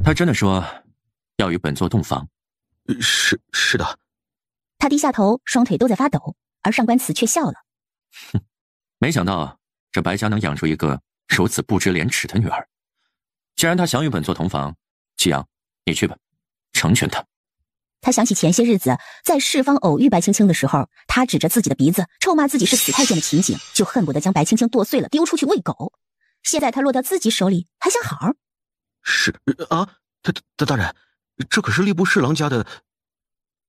他真的说要与本座洞房？是的。他低下头，双腿都在发抖，而上官慈却笑了。哼，没想到这白家能养出一个如此不知廉耻的女儿。既然她想与本座同房，季阳，你去吧，成全她。他想起前些日子在市方偶遇白青青的时候，他指着自己的鼻子臭骂自己是死太监的情景，就恨不得将白青青剁碎了丢出去喂狗。现在他落到自己手里，还想好？是啊，大人，这可是吏部侍郎家的。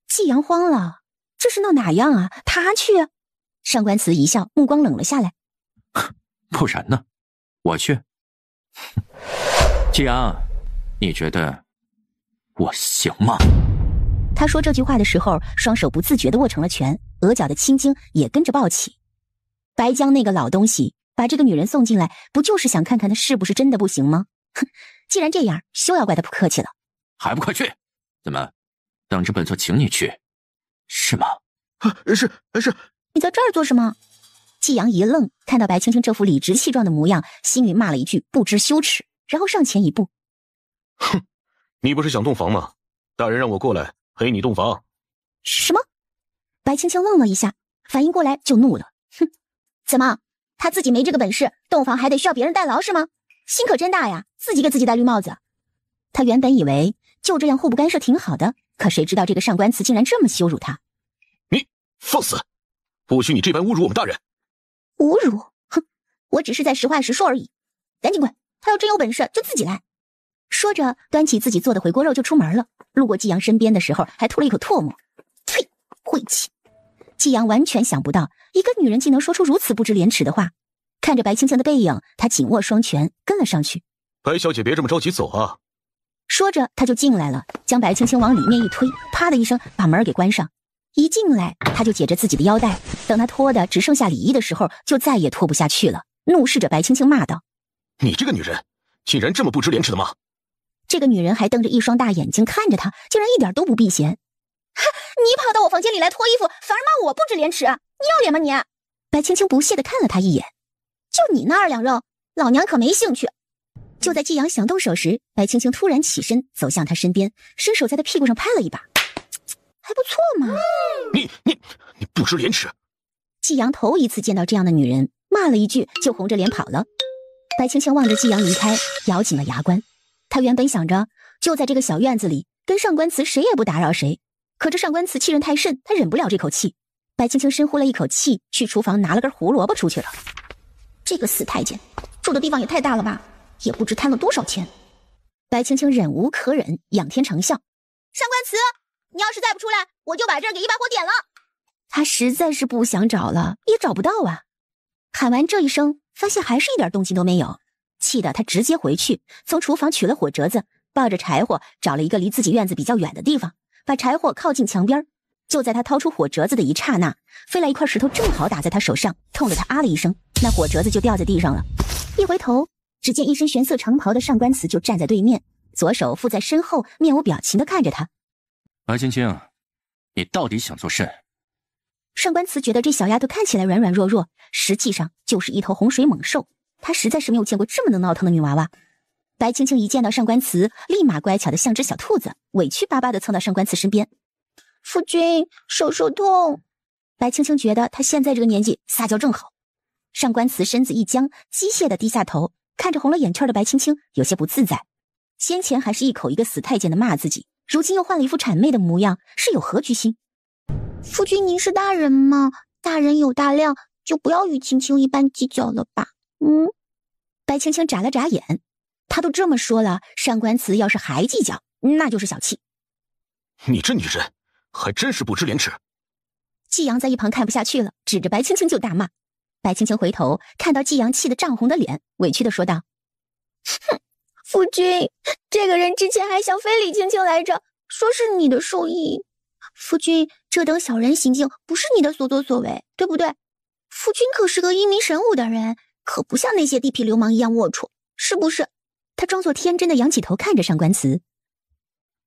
季阳慌了，这是闹哪样啊？他去？上官慈一笑，目光冷了下来。不然呢？我去。季阳，你觉得我行吗？他说这句话的时候，双手不自觉地握成了拳，额角的青筋也跟着暴起。白江那个老东西把这个女人送进来，不就是想看看她是不是真的不行吗？哼，既然这样，休要怪他不客气了。还不快去？怎么，等着本座请你去，是吗？是。你在这儿做什么？季阳一愣，看到白青青这副理直气壮的模样，心里骂了一句不知羞耻，然后上前一步。哼，你不是想洞房吗？大人让我过来陪你洞房。什么？白青青愣了一下，反应过来就怒了。哼，怎么，他自己没这个本事，洞房还得需要别人代劳是吗？心可真大呀，自己给自己戴绿帽子。他原本以为就这样互不干涉挺好的，可谁知道这个上官慈竟然这么羞辱他。你放肆！不许你这般侮辱我们大人。侮辱？哼，我只是在实话实说而已。赶紧滚，他要真有本事就自己来。说着端起自己做的回锅肉就出门了，路过季阳身边的时候还吐了一口唾沫。呸，晦气！季阳完全想不到一个女人竟能说出如此不知廉耻的话。看着白青青的背影，他紧握双拳跟了上去。白小姐别这么着急走啊。说着他就进来了，将白青青往里面一推，啪的一声把门给关上。一进来他就解着自己的腰带，等他脱的只剩下里衣的时候，就再也脱不下去了，怒视着白青青骂道：你这个女人竟然这么不知廉耻的吗？这个女人还瞪着一双大眼睛看着他，竟然一点都不避嫌。你跑到我房间里来脱衣服，反而骂我不知廉耻，你要脸吗你？白青青不屑地看了他一眼。就你那2两肉，老娘可没兴趣。就在季阳想动手时，白青青突然起身走向他身边，伸手在他屁股上拍了一把。还不错嘛。你不知廉耻。季阳头一次见到这样的女人，骂了一句就红着脸跑了。白青青望着季阳离开，咬紧了牙关。他原本想着就在这个小院子里跟上官慈谁也不打扰谁，可这上官慈欺人太甚，他忍不了这口气。白青青深呼了一口气，去厨房拿了根胡萝卜出去了。这个死太监住的地方也太大了吧，也不知贪了多少钱。白青青忍无可忍，仰天长啸：上官慈，你要是再不出来，我就把这儿给一把火点了。他实在是不想找了，也找不到啊。喊完这一声，发现还是一点动静都没有，气得他直接回去，从厨房取了火折子，抱着柴火找了一个离自己院子比较远的地方，把柴火靠近墙边。就在他掏出火折子的一刹那，飞来一块石头，正好打在他手上，痛得他啊了一声，那火折子就掉在地上了。一回头，只见一身玄色长袍的上官慈就站在对面，左手附在身后，面无表情地看着他。白青青，你到底想做甚？上官慈觉得这小丫头看起来软软弱弱，实际上就是一头洪水猛兽，她实在是没有见过这么能闹腾的女娃娃。白青青一见到上官慈，立马乖巧的像只小兔子，委屈巴巴的蹭到上官慈身边。夫君，手痛。白青青觉得她现在这个年纪撒娇正好。上官慈身子一僵，机械的低下头，看着红了眼圈的白青青，有些不自在。先前还是一口一个死太监的骂自己，如今又换了一副谄媚的模样，是有何居心？夫君您是大人嘛，大人有大量，就不要与青青一般计较了吧。白青青眨了眨眼，她都这么说了，上官慈要是还计较，那就是小气。你这女人还真是不知廉耻。季阳在一旁看不下去了，指着白青青就大骂。白青青回头看到季阳气得涨红的脸，委屈地说道：哼，夫君，这个人之前还想非礼青青来着，说是你的授意。夫君，这等小人行径不是你的所作所为，对不对？夫君可是个英明神武的人，可不像那些地痞流氓一样龌龊，是不是？他装作天真的仰起头看着上官慈。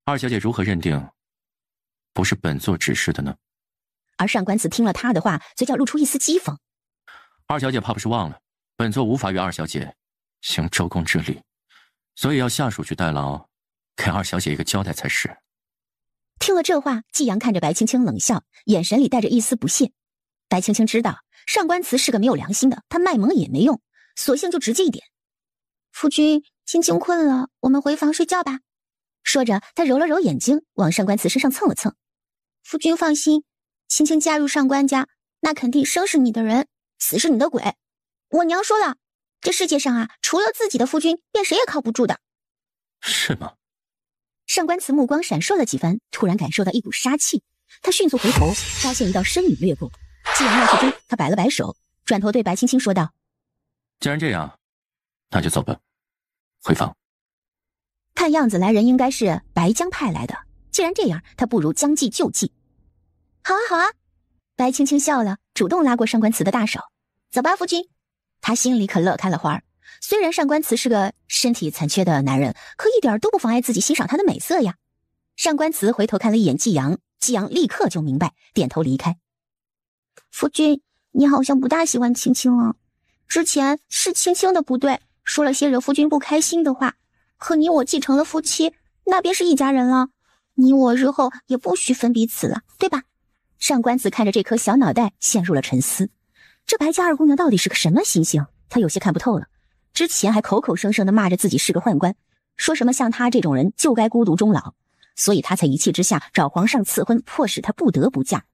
二小姐如何认定不是本座指示的呢？而上官慈听了他的话，嘴角露出一丝讥讽。二小姐怕不是忘了，本座无法与二小姐行周公之礼，所以要下属去代劳，给二小姐一个交代才是。听了这话，季阳看着白青青冷笑，眼神里带着一丝不屑。白青青知道上官慈是个没有良心的，他卖萌也没用，索性就直接一点。夫君，青青困了，我们回房睡觉吧。说着，他揉了揉眼睛，往上官慈身上蹭了蹭。夫君放心，青青嫁入上官家，那肯定生是你的人，死是你的鬼。我娘说了，这世界上啊，除了自己的夫君，便谁也靠不住的。是吗？上官慈目光闪烁了几番，突然感受到一股杀气，他迅速回头，发现一道身影掠过。既然要是真，他摆了摆手，转头对白青青说道：既然这样，那就走吧，回房。看样子来人应该是白江派来的，既然这样，他不如将计就计。好啊好啊，白青青笑了，主动拉过上官慈的大手。走吧夫君。他心里可乐开了花。虽然上官慈是个身体残缺的男人，可一点都不妨碍自己欣赏他的美色呀。上官慈回头看了一眼季阳，季阳立刻就明白，点头离开。夫君，你好像不大喜欢青青啊。之前是青青的不对，说了些惹夫君不开心的话，可你我继承了夫妻，那便是一家人了。你我日后也不许分彼此了，对吧？上官慈看着这颗小脑袋，陷入了沉思。这白家二姑娘到底是个什么心性？他有些看不透了。之前还口口声声地骂着自己是个宦官，说什么像他这种人就该孤独终老，所以他才一气之下找皇上赐婚，迫使他不得不嫁。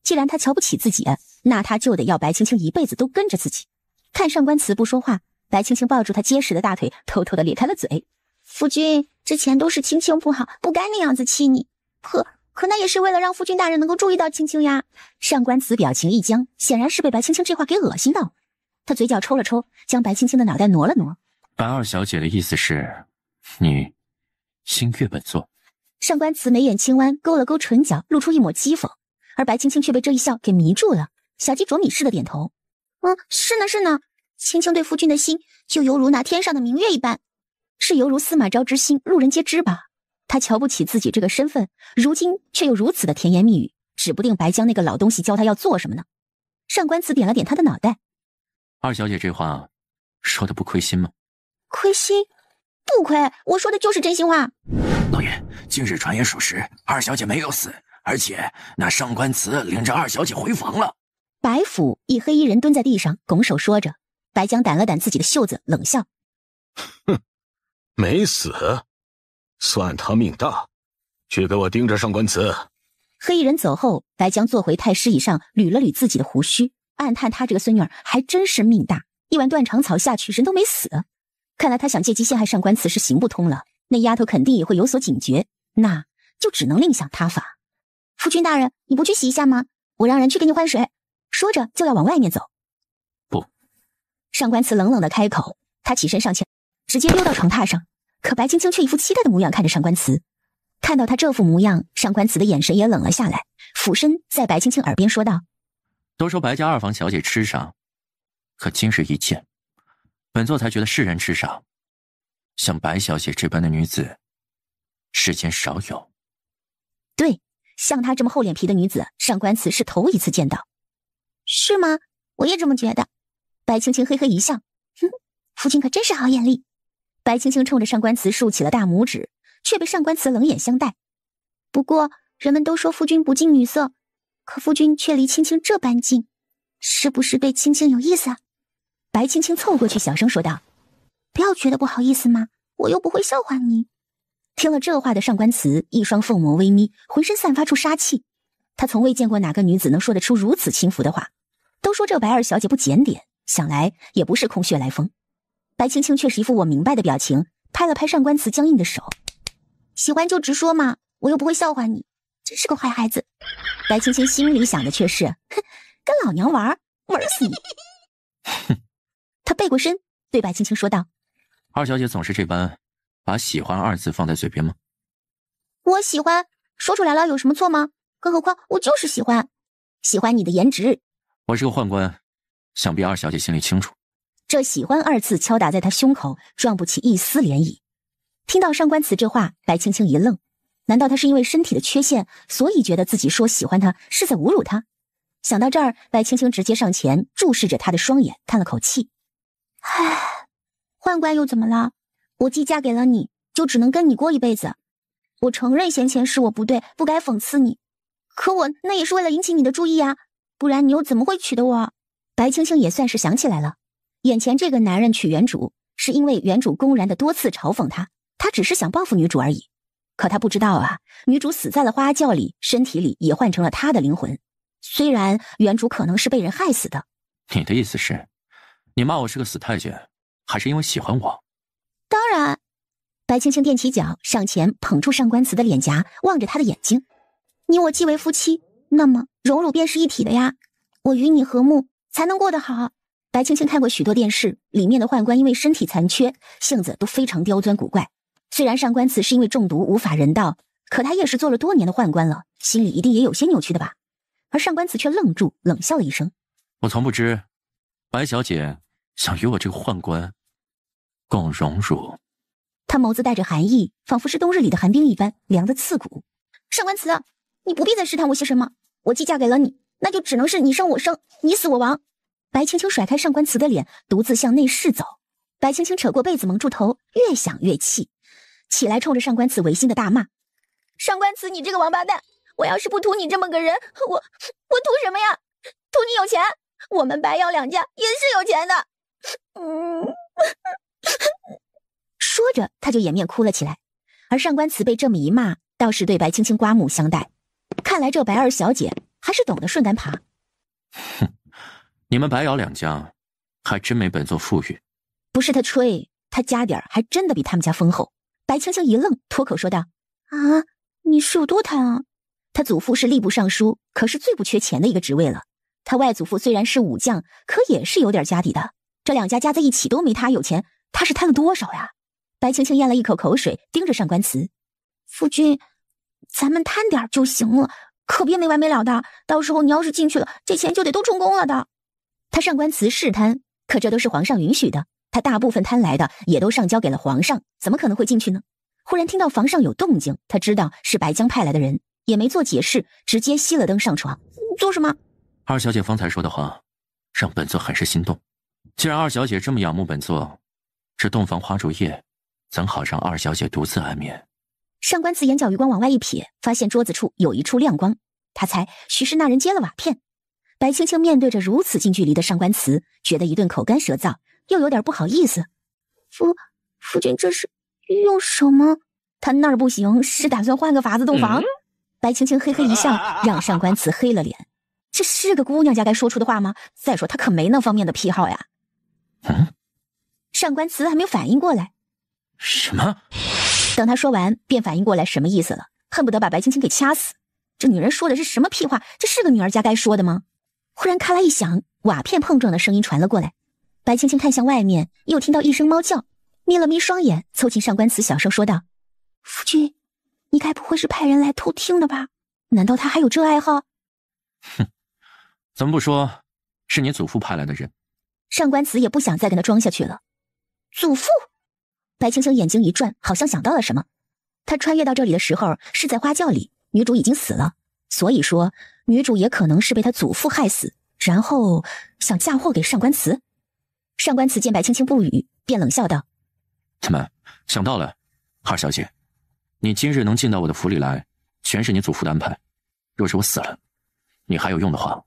既然他瞧不起自己，那他就得要白青青一辈子都跟着自己。看上官慈不说话，白青青抱住他结实的大腿，偷偷地咧开了嘴。夫君，之前都是青青不好，不该那样子气你。可那也是为了让夫君大人能够注意到青青呀。上官慈表情一僵，显然是被白青青这话给恶心到。他嘴角抽了抽，将白青青的脑袋挪了挪。白二小姐的意思是，你心悦本座？上官慈眉眼轻弯，勾了勾唇角，露出一抹讥讽，而白青青却被这一笑给迷住了，小鸡啄米似的点头。是呢是呢，青青对夫君的心就犹如那天上的明月一般，是犹如司马昭之心，路人皆知吧。他瞧不起自己这个身份，如今却又如此的甜言蜜语，指不定白江那个老东西教他要做什么呢。上官慈点了点他的脑袋。二小姐这话说的不亏心吗？亏心？不亏，我说的就是真心话。老爷，近日传言属实，二小姐没有死，而且那上官慈领着二小姐回房了。白府一黑衣人蹲在地上，拱手说着。白江掸了掸自己的袖子，冷笑：哼，没死，算他命大。去给我盯着上官慈。黑衣人走后，白江坐回太师椅上，捋了捋自己的胡须，暗叹他这个孙女儿还真是命大，一碗断肠草下去，人都没死。看来他想借机陷害上官慈是行不通了，那丫头肯定也会有所警觉，那就只能另想他法。夫君大人，你不去洗一下吗？我让人去给你换水。说着就要往外面走。不。上官慈冷冷的开口，他起身上前，直接溜到床榻上。可白青青却一副期待的模样看着上官慈。看到他这副模样，上官慈的眼神也冷了下来，俯身在白青青耳边说道：都说白家二房小姐痴傻，可今日一见，本座才觉得世人痴傻，像白小姐这般的女子世间少有。对，像她这么厚脸皮的女子，上官慈是头一次见到。是吗？我也这么觉得。白青青嘿嘿一笑，哼，夫君可真是好眼力。白青青冲着上官慈竖起了大拇指，却被上官慈冷眼相待。不过人们都说夫君不近女色，可夫君却离青青这般近，是不是对青青有意思啊？白青青凑过去小声说道：不要觉得不好意思嘛，我又不会笑话你。听了这话的上官慈一双凤眸微眯，浑身散发出杀气。他从未见过哪个女子能说得出如此轻浮的话。都说这白二小姐不检点，想来也不是空穴来风。白青青却是一副我明白的表情，拍了拍上官慈僵硬的手：喜欢就直说嘛，我又不会笑话你，真是个坏孩子。白青青心里想的却是：哼，跟老娘玩死你。他背过身对白青青说道：二小姐总是这般把喜欢二字放在嘴边吗？我喜欢，说出来了有什么错吗？更何况我就是喜欢你的颜值。我是个宦官，想必二小姐心里清楚。这喜欢二字敲打在他胸口，撞不起一丝涟漪。听到上官慈这话，白青青一愣，难道他是因为身体的缺陷，所以觉得自己说喜欢他是在侮辱他？想到这儿，白青青直接上前注视着他的双眼，叹了口气：唉，宦官又怎么了？我既嫁给了你，就只能跟你过一辈子，我承认先前是我不对，不该讽刺你，可我那也是为了引起你的注意啊，不然你又怎么会娶的我？白青青也算是想起来了，眼前这个男人娶原主，是因为原主公然的多次嘲讽他，他只是想报复女主而已。可他不知道啊，女主死在了花轿里，身体里也换成了他的灵魂。虽然原主可能是被人害死的。你的意思是，你骂我是个死太监，还是因为喜欢我？当然。白青青踮起脚上前捧住上官慈的脸颊，望着他的眼睛。你我既为夫妻，那么荣辱便是一体的呀，我与你和睦才能过得好。白青青看过许多电视，里面的宦官因为身体残缺，性子都非常刁钻古怪。虽然上官慈是因为中毒无法人道，可他也是做了多年的宦官了，心里一定也有些扭曲的吧。而上官慈却愣住，冷笑了一声。我从不知白小姐想与我这个宦官共荣辱。他眸子带着寒意，仿佛是冬日里的寒冰一般，凉得刺骨。上官慈，你不必再试探我些什么，我既嫁给了你，那就只能是你生我生，你死我亡。白青青甩开上官慈的脸，独自向内室走。白青青扯过被子蒙住头，越想越气，起来冲着上官慈违心的大骂：上官慈，你这个王八蛋，我要是不图你这么个人，我图什么呀？图你有钱，我们白姚两家也是有钱的。说着他就掩面哭了起来。而上官慈被这么一骂，倒是对白青青刮目相待，看来这白二小姐还是懂得顺杆爬。哼，你们白姚两家还真没本座富裕。不是他吹，他家底儿还真的比他们家丰厚。白青青一愣，脱口说道：啊，你是有多贪啊？他祖父是吏部尚书，可是最不缺钱的一个职位了。他外祖父虽然是武将，可也是有点家底的。这两家加在一起都没他有钱，他是贪了多少呀？白青青咽了一口口水，盯着上官慈：夫君，咱们贪点就行了，可别没完没了的，到时候你要是进去了，这钱就得都充公了的。他上官慈是贪，可这都是皇上允许的，他大部分贪来的也都上交给了皇上，怎么可能会进去呢？忽然听到房上有动静，他知道是白江派来的人，也没做解释，直接熄了灯上床。做什么？二小姐方才说的话让本座很是心动。既然二小姐这么仰慕本座，这洞房花烛夜怎好让二小姐独自安眠？上官慈眼角余光往外一瞥，发现桌子处有一处亮光，他猜许是那人接了瓦片。白青青面对着如此近距离的上官慈，觉得一顿口干舌燥，又有点不好意思。夫君这是用什么？他那儿不行，是打算换个法子洞房？白青青嘿嘿一笑，让上官慈黑了脸。这是个姑娘家该说出的话吗？再说他可没那方面的癖好呀。上官慈还没有反应过来。什么？等他说完，便反应过来什么意思了，恨不得把白青青给掐死。这女人说的是什么屁话？这是个女儿家该说的吗？忽然咔啦一响，瓦片碰撞的声音传了过来。白青青看向外面，又听到一声猫叫，眯了眯双眼，凑近上官慈小声说道：夫君，你该不会是派人来偷听的吧？难道他还有这爱好？哼，怎么不说是你祖父派来的人？上官慈也不想再跟他装下去了。祖父？白青青眼睛一转，好像想到了什么。他穿越到这里的时候是在花轿里，女主已经死了，所以说女主也可能是被他祖父害死，然后想嫁祸给上官慈。上官慈见白青青不语，便冷笑道：怎么想到了？二小姐，你今日能进到我的府里来，全是你祖父的安排。若是我死了，你还有用的话，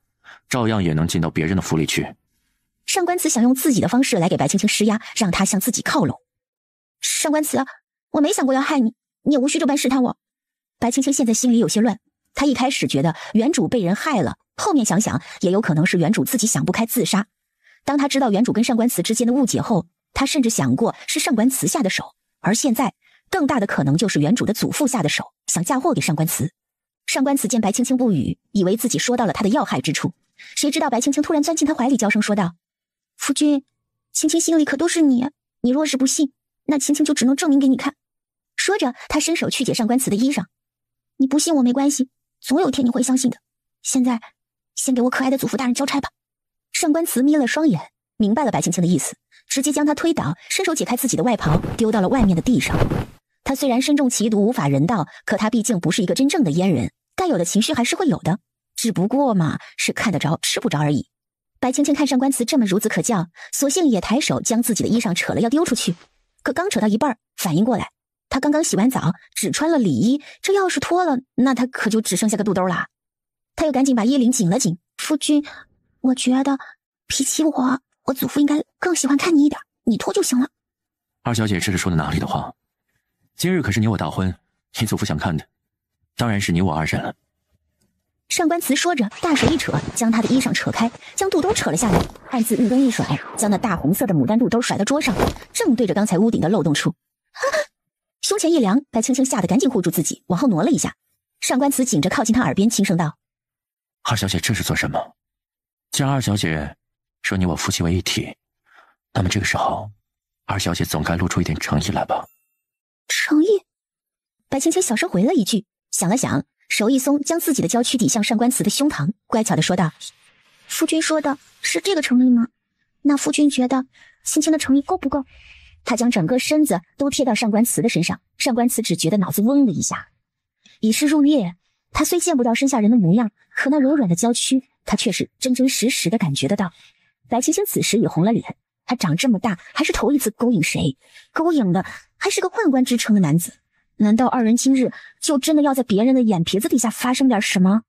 照样也能进到别人的府里去。上官慈想用自己的方式来给白青青施压，让她向自己靠拢。上官慈，我没想过要害你，你也无需这般试探我。白青青现在心里有些乱，她一开始觉得原主被人害了，后面想想也有可能是原主自己想不开自杀。当她知道原主跟上官慈之间的误解后，她甚至想过是上官慈下的手，而现在更大的可能就是原主的祖父下的手，想嫁祸给上官慈。上官慈见白青青不语，以为自己说到了她的要害之处，谁知道白青青突然钻进他怀里，娇声说道：夫君，青青心里可都是你，你若是不信，那青青就只能证明给你看。说着，他伸手去解上官慈的衣裳。你不信我没关系，总有天你会相信的。现在，先给我可爱的祖父大人交差吧。上官慈眯了双眼，明白了白青青的意思，直接将他推倒，伸手解开自己的外袍，丢到了外面的地上。他虽然身中奇毒，无法人道，可他毕竟不是一个真正的阉人，该有的情绪还是会有的，只不过嘛，是看得着吃不着而已。白青青看上官慈这么孺子可教，索性也抬手将自己的衣裳扯了要丢出去，可刚扯到一半，反应过来，他刚刚洗完澡，只穿了里衣，这要是脱了，那他可就只剩下个肚兜啦。他又赶紧把衣领紧了紧。夫君，我觉得比起我祖父应该更喜欢看你一点，你脱就行了。二小姐这是说的哪里的话？今日可是你我大婚，你祖父想看的，当然是你我二人了。上官慈说着，大手一扯，将他的衣裳扯开，将肚兜扯了下来，暗自日灯一甩，将那大红色的牡丹肚兜甩到桌上，正对着刚才屋顶的漏洞处。胸前一凉，白青青吓得赶紧护住自己，往后挪了一下。上官慈紧着靠近他耳边轻声道：二小姐这是做什么？既然二小姐说你我夫妻为一体，那么这个时候二小姐总该露出一点诚意来吧。诚意？白青青小声回了一句，想了想，手一松，将自己的娇躯抵向上官慈的胸膛，乖巧地说道：夫君说的是这个诚意吗？那夫君觉得青青的诚意够不够？他将整个身子都贴到上官慈的身上，上官慈只觉得脑子嗡的一下。已是入夜，他虽见不到身下人的模样，可那柔软的娇躯，他却是真真实实的感觉得到。白青青此时也红了脸，他长这么大还是头一次勾引谁，勾引的还是个宦官之称的男子。难道二人今日就真的要在别人的眼皮子底下发生点什么？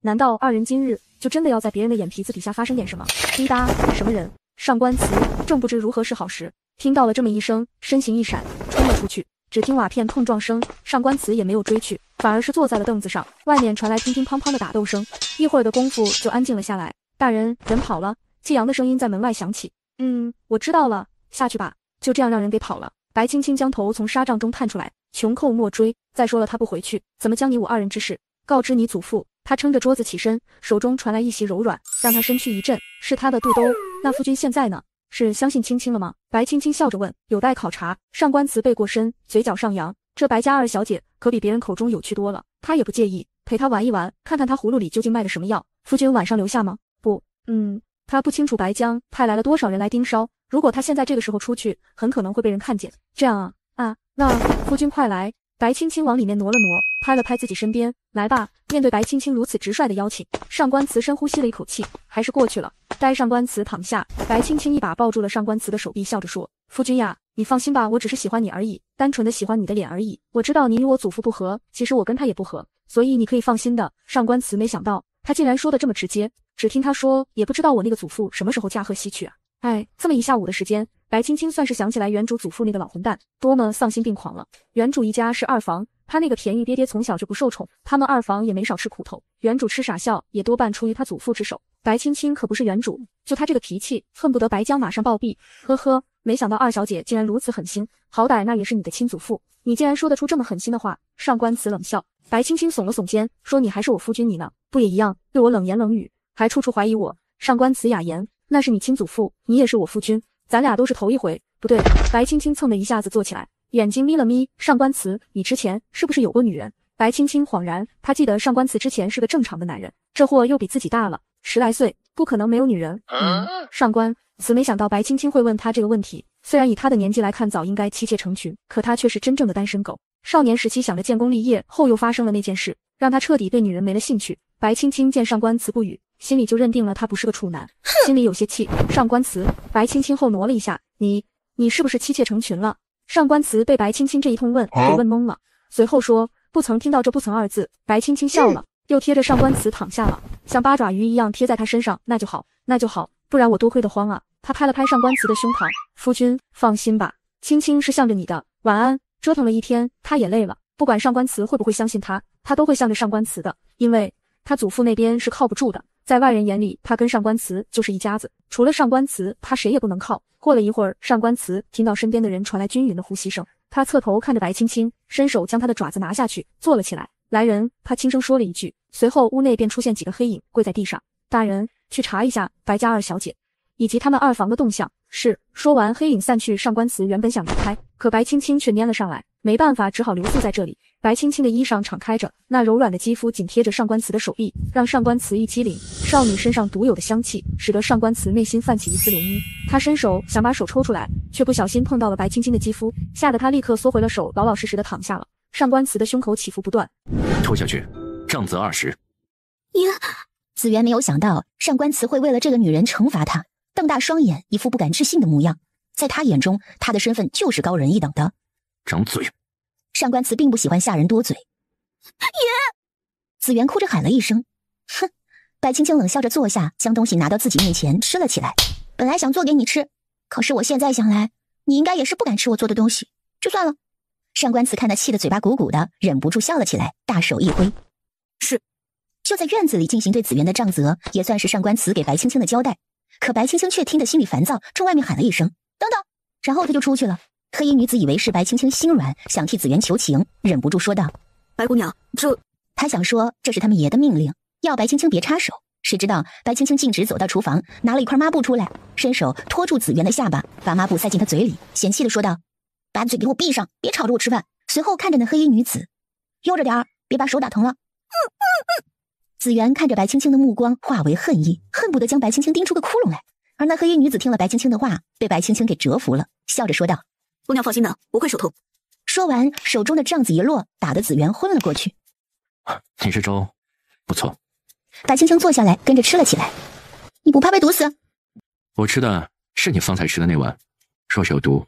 难道二人今日就真的要在别人的眼皮子底下发生点什么？滴答，什么人？上官慈正不知如何是好时，听到了这么一声，身形一闪，冲了出去。只听瓦片碰撞声，上官慈也没有追去，反而是坐在了凳子上。外面传来乒乒乓乓的打斗声，一会儿的功夫就安静了下来。大人，人跑了。季阳的声音在门外响起。我知道了，下去吧。就这样让人给跑了。白青青将头从纱帐中探出来，穷寇莫追。再说了，他不回去，怎么将你我二人之事告知你祖父？他撑着桌子起身，手中传来一袭柔软，让他身躯一震，是他的肚兜。那夫君现在呢？是相信青青了吗？白青青笑着问。有待考察。上官慈背过身，嘴角上扬。这白家二小姐可比别人口中有趣多了，他也不介意陪她玩一玩，看看她葫芦里究竟卖的什么药。夫君晚上留下吗？不，他不清楚白江派来了多少人来盯梢，如果他现在这个时候出去，很可能会被人看见。这样啊，那夫君快来。白青青往里面挪了挪，拍了拍自己身边，来吧。面对白青青如此直率的邀请，上官慈深呼吸了一口气，还是过去了。待上官慈躺下，白青青一把抱住了上官慈的手臂，笑着说：夫君呀，你放心吧，我只是喜欢你而已，单纯的喜欢你的脸而已。我知道你与我祖父不和，其实我跟他也不和，所以你可以放心的。上官慈没想到他竟然说的这么直接，只听他说，也不知道我那个祖父什么时候驾鹤西去啊。这么一下午的时间，白青青算是想起来原主祖父那个老混蛋多么丧心病狂了。原主一家是二房，他那个便宜爹爹从小就不受宠，他们二房也没少吃苦头。原主吃傻笑也多半出于他祖父之手。白青青可不是原主，就他这个脾气，恨不得白江马上暴毙。呵呵，没想到二小姐竟然如此狠心，好歹那也是你的亲祖父，你竟然说得出这么狠心的话。上官慈冷笑。白青青耸了耸肩，说你还是我夫君你呢，不也一样，对我冷言冷语，还处处怀疑我。上官慈哑言，那是你亲祖父，你也是我夫君，咱俩都是头一回。不对。白青青蹭的一下子坐起来，眼睛眯了眯。上官慈，你之前是不是有过女人？白青青恍然，她记得上官慈之前是个正常的男人，这货又比自己大了10来岁，不可能没有女人。上官慈没想到白青青会问他这个问题，虽然以他的年纪来看早应该妻妾成群，可他却是真正的单身狗。少年时期想着建功立业，后又发生了那件事，让他彻底对女人没了兴趣。白青青见上官慈不语，心里就认定了他不是个处男，心里有些气。上官慈，白青青后挪了一下，你是不是妻妾成群了？上官慈被白青青这一通问给问懵了，随后说不曾听到这不曾二字。白青青笑了，又贴着上官慈躺下了，像八爪鱼一样贴在他身上。那就好，那就好，不然我多亏得慌啊。他拍了拍上官慈的胸膛，夫君放心吧，青青是向着你的，晚安。折腾了一天，他也累了，不管上官慈会不会相信他，他都会向着上官慈的，因为他祖父那边是靠不住的，在外人眼里他跟上官慈就是一家子，除了上官慈他谁也不能靠。过了一会儿，上官慈听到身边的人传来均匀的呼吸声，他侧头看着白青青，伸手将他的爪子拿下去，坐了起来。来人，他轻声说了一句，随后屋内便出现几个黑影，跪在地上。大人，去查一下白家二小姐以及他们二房的动向。是。说完黑影散去，上官慈原本想离开，可白青青却粘了上来，没办法，只好留宿在这里。白青青的衣裳敞开着，那柔软的肌肤紧贴着上官慈的手臂，让上官慈一激灵。少女身上独有的香气，使得上官慈内心泛起一丝涟漪。他伸手想把手抽出来，却不小心碰到了白青青的肌肤，吓得他立刻缩回了手，老老实实的躺下了。上官慈的胸口起伏不断。拖下去，杖责20。子元没有想到上官慈会为了这个女人惩罚他，瞪大双眼，一副不敢置信的模样。在他眼中，他的身份就是高人一等的。掌嘴！上官慈并不喜欢下人多嘴。爷！紫园哭着喊了一声。哼！白青青冷笑着坐下，将东西拿到自己面前吃了起来。本来想做给你吃，可是我现在想来，你应该也是不敢吃我做的东西，就算了。上官慈看他气得嘴巴鼓鼓的，忍不住笑了起来，大手一挥。是。就在院子里进行对紫园的杖责，也算是上官慈给白青青的交代。可白青青却听得心里烦躁，冲外面喊了一声等等，然后他就出去了。黑衣女子以为是白青青心软，想替紫园求情，忍不住说道：白姑娘，这……他想说这是他们爷的命令，要白青青别插手。谁知道白青青径直走到厨房，拿了一块抹布出来，伸手托住紫园的下巴，把抹布塞进他嘴里，嫌弃地说道：把嘴给我闭上，别吵着我吃饭。随后看着那黑衣女子，悠着点儿，别把手打疼了。紫园看着白青青的目光化为恨意，恨不得将白青青钉出个窟窿来。而那黑衣女子听了白青青的话，被白青青给折服了，笑着说道：姑娘放心的，不会手痛。说完，手中的杖子一落，打得紫园昏了过去。你这粥不错。白青青坐下来，跟着吃了起来。你不怕被毒死？我吃的是你方才吃的那碗，若是有毒，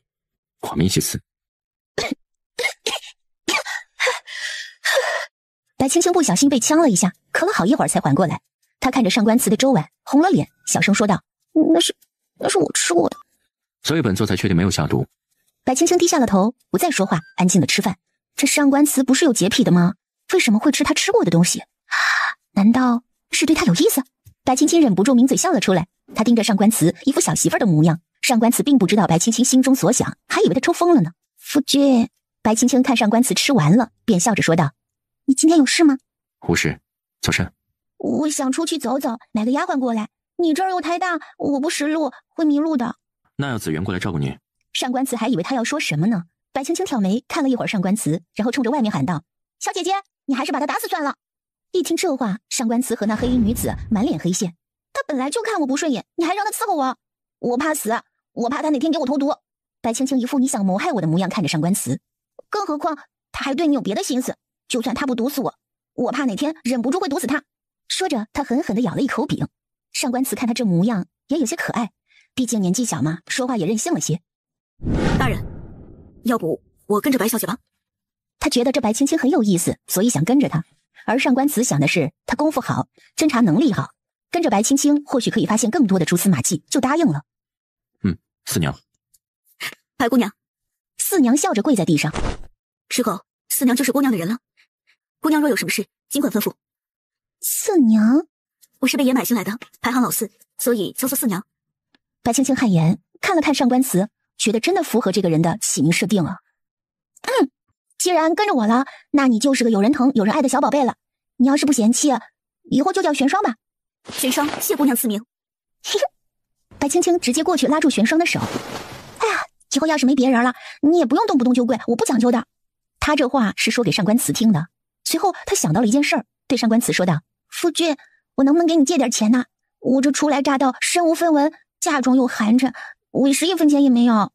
我们一起死。白青青不小心被呛了一下，咳了好一会儿才缓过来。她看着上官慈的粥碗，红了脸，小声说道：那是我吃过的。所以本座才确定没有下毒。白青青低下了头，不再说话，安静的吃饭。这上官慈不是有洁癖的吗？为什么会吃他吃过的东西？难道是对他有意思？白青青忍不住抿嘴笑了出来。她盯着上官慈，一副小媳妇儿的模样。上官慈并不知道白青青心中所想，还以为她抽风了呢。夫君，白青青看上官慈吃完了，便笑着说道：你今天有事吗？无事，早晨。我想出去走走，买个丫鬟过来。你这儿又太大，我不识路，会迷路的。那要紫园过来照顾你。上官慈还以为他要说什么呢。白青青挑眉看了一会儿上官慈，然后冲着外面喊道：小姐姐，你还是把他打死算了。一听这话，上官慈和那黑衣女子满脸黑线。他本来就看我不顺眼，你还让他伺候我？我怕死，我怕他哪天给我投毒。白青青一副你想谋害我的模样看着上官慈，更何况他还对你有别的心思。就算他不毒死我，我怕哪天忍不住会毒死他。说着，他狠狠地咬了一口饼。上官慈看他这模样也有些可爱，毕竟年纪小嘛，说话也任性了些。大人，要不我跟着白小姐吧？他觉得这白青青很有意思，所以想跟着她。而上官慈想的是，他功夫好，侦查能力好，跟着白青青或许可以发现更多的蛛丝马迹，就答应了。四娘。白姑娘。四娘笑着跪在地上。之后，四娘就是姑娘的人了。姑娘若有什么事，尽管吩咐。四娘？我是被爷买进来的，排行老四，所以叫做四娘。白青青汗颜，看了看上官慈，觉得真的符合这个人的起名设定了。既然跟着我了，那你就是个有人疼、有人爱的小宝贝了。你要是不嫌弃，以后就叫玄霜吧。玄霜，谢姑娘赐名。白青青直接过去拉住玄霜的手。哎呀，以后要是没别人了，你也不用动不动就跪，我不讲究的。他这话是说给上官慈听的。随后他想到了一件事儿，对上官慈说道：夫君，我能不能给你借点钱呢？我这初来乍到，身无分文，嫁妆又寒碜，我一时一分钱也没有。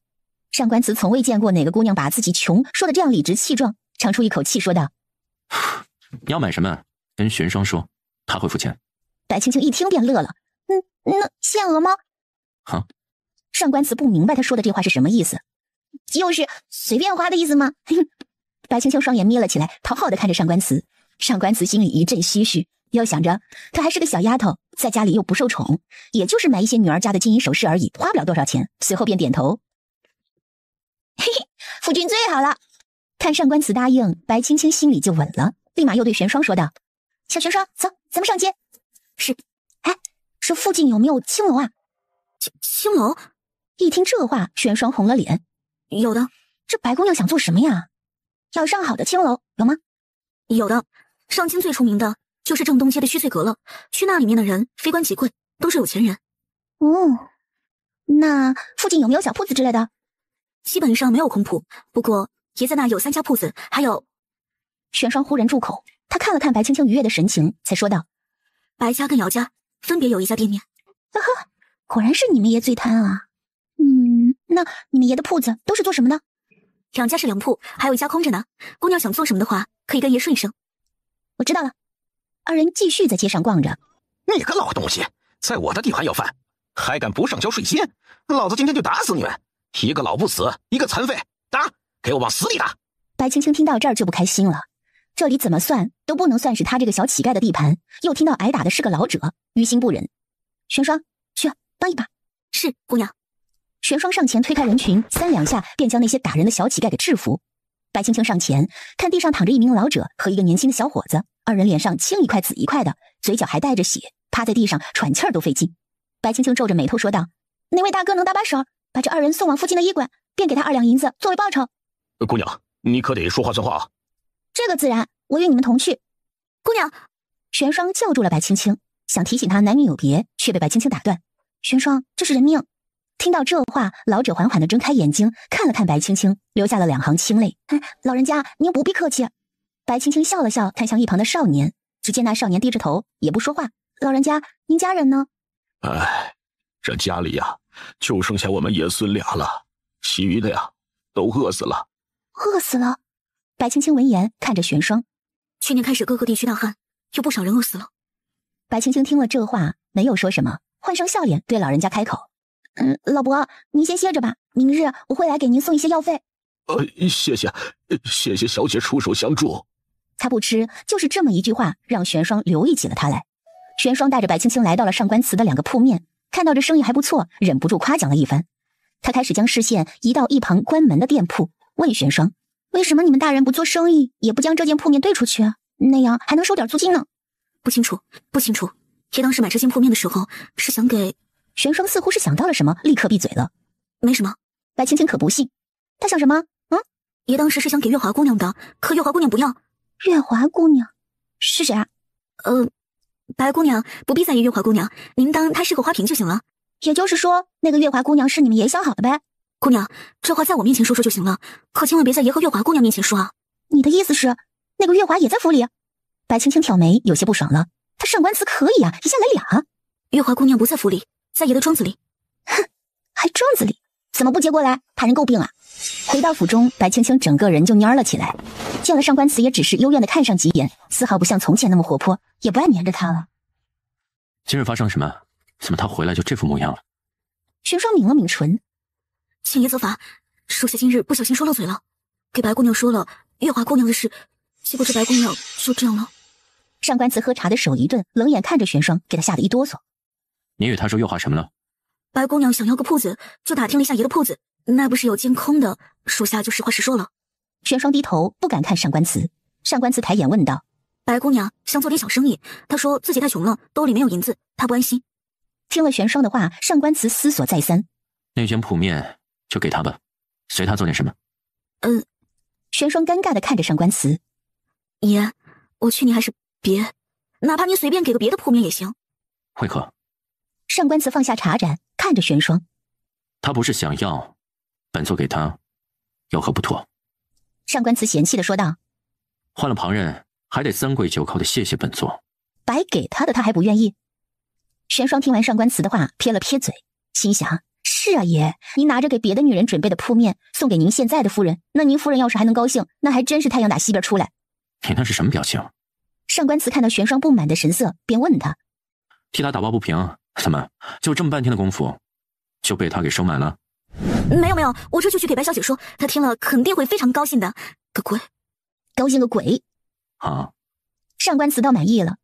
上官慈从未见过哪个姑娘把自己穷说的这样理直气壮，长出一口气说道：你要买什么跟玄霜说，他会付钱。白青青一听便乐了。那限额吗？上官慈不明白他说的这话是什么意思。就是随便花的意思吗？白青青双眼眯了起来，讨好的看着上官慈。上官慈心里一阵唏嘘，又想着她还是个小丫头，在家里又不受宠，也就是买一些女儿家的金银首饰而已，花不了多少钱。随后便点头：夫君最好了。看上官慈答应，白青青心里就稳了，立马又对玄霜说道：小玄霜，走，咱们上街。是。哎，这附近有没有青楼啊？青楼？一听这话，玄霜红了脸。有的。这白姑娘想做什么呀？要上好的青楼有吗？有的。上京最出名的就是正东街的虚翠阁了，去那里面的人非官即贵，都是有钱人。那附近有没有小铺子之类的？基本上没有空铺，不过爷在那有3家铺子，还有……玄霜忽然住口，他看了看白青青愉悦的神情，才说道：白家跟姚家分别有1家店面。果然是你们爷最贪啊。那你们爷的铺子都是做什么的？2家是粮铺，还有1家空着呢。姑娘想做什么的话，可以跟爷说一声。我知道了。二人继续在街上逛着。你个老东西，在我的地盘要饭，还敢不上交税金？老子今天就打死你们！一个老不死，一个残废，打！给我往死里打！白青青听到这儿就不开心了，这里怎么算都不能算是他这个小乞丐的地盘，又听到挨打的是个老者，于心不忍。玄霜，去帮一把。是，姑娘。玄霜上前推开人群，3两下便将那些打人的小乞丐给制服。白青青上前看地上躺着一名老者和一个年轻的小伙子，二人脸上青一块紫一块的，嘴角还带着血，趴在地上喘气儿都费劲。白青青皱着眉头说道：“哪位大哥能搭把手，把这二人送往附近的医馆，便给他2两银子作为报酬。”姑娘，你可得说话算话啊！这个自然，我与你们同去。姑娘，玄霜叫住了白青青，想提醒她男女有别，却被白青青打断。玄霜，这是人命。听到这话，老者缓缓地睁开眼睛，看了看白青青，流下了2行清泪。老人家，您不必客气。白青青笑了笑，看向一旁的少年，只见那少年低着头，也不说话。老人家，您家人呢？这家里呀，就剩下我们爷孙俩了，其余的呀，都饿死了。饿死了？白青青闻言看着玄霜，去年开始各个地区大旱，有不少人饿死了。白青青听了这话，没有说什么，换上笑脸对老人家开口：“老伯，您先歇着吧，明日我会来给您送一些药费。”谢谢小姐出手相助。他不吃，就是这么一句话，让玄霜留意起了他来。玄霜带着白青青来到了上官祠的2个铺面，看到这生意还不错，忍不住夸奖了一番。他开始将视线移到一旁关门的店铺，问玄霜：“为什么你们大人不做生意，也不将这间铺面对出去啊？那样还能收点租金呢？”不清楚。爷当时买这间铺面的时候，是想给……玄霜似乎是想到了什么，立刻闭嘴了。没什么。白青青可不信，他想什么？爷当时是想给月华姑娘的，可月华姑娘不要。月华姑娘是谁啊？白姑娘不必在意月华姑娘，您当她是个花瓶就行了。也就是说，那个月华姑娘是你们爷相好的呗？姑娘，这话在我面前说说就行了，可千万别在爷和月华姑娘面前说啊。你的意思是，那个月华也在府里？白青青挑眉，有些不爽了。他上官祠可以啊，一下来俩。月华姑娘不在府里，在爷的庄子里。哼，还庄子里？怎么不接过来？怕人诟病啊？回到府中，白青青整个人就蔫了起来。见了上官祠，也只是幽怨的看上几眼，丝毫不像从前那么活泼，也不爱黏着他了。今日发生什么？怎么他回来就这副模样了？玄霜抿了抿唇，请爷责罚，属下今日不小心说漏嘴了，给白姑娘说了月华姑娘的事，结果这白姑娘就这样了。上官祠喝茶的手一顿，冷眼看着玄霜，给他吓得一哆嗦。你与他说月华什么了？白姑娘想要个铺子，就打听了一下爷的铺子，那不是有间空的，属下就实话实说了。玄霜低头不敢看上官祠，上官祠抬眼问道：“白姑娘想做点小生意，她说自己太穷了，兜里没有银子，她不安心。”听了玄霜的话，上官祠思索再三，那间铺面就给他吧，随他做点什么。玄霜尴尬地看着上官祠，爷，我劝你还是别，哪怕你随便给个别的铺面也行。会客。上官祠放下茶盏，看着玄霜，他不是想要，本座给他，有何不妥？上官祠嫌弃地说道：“换了旁人，还得3跪9叩的谢谢本座。白给他的他还不愿意。”玄霜听完上官祠的话，撇了撇嘴，心想：是啊爷，您拿着给别的女人准备的铺面送给您现在的夫人，那您夫人要是还能高兴，那还真是太阳打西边出来。你那是什么表情？上官祠看到玄霜不满的神色，便问他：替他打抱不平，怎么就这么半天的功夫就被他给收买了？没有，我这就去给白小姐说，她听了肯定会非常高兴的。个鬼，高兴个鬼啊！上官祠倒满意了，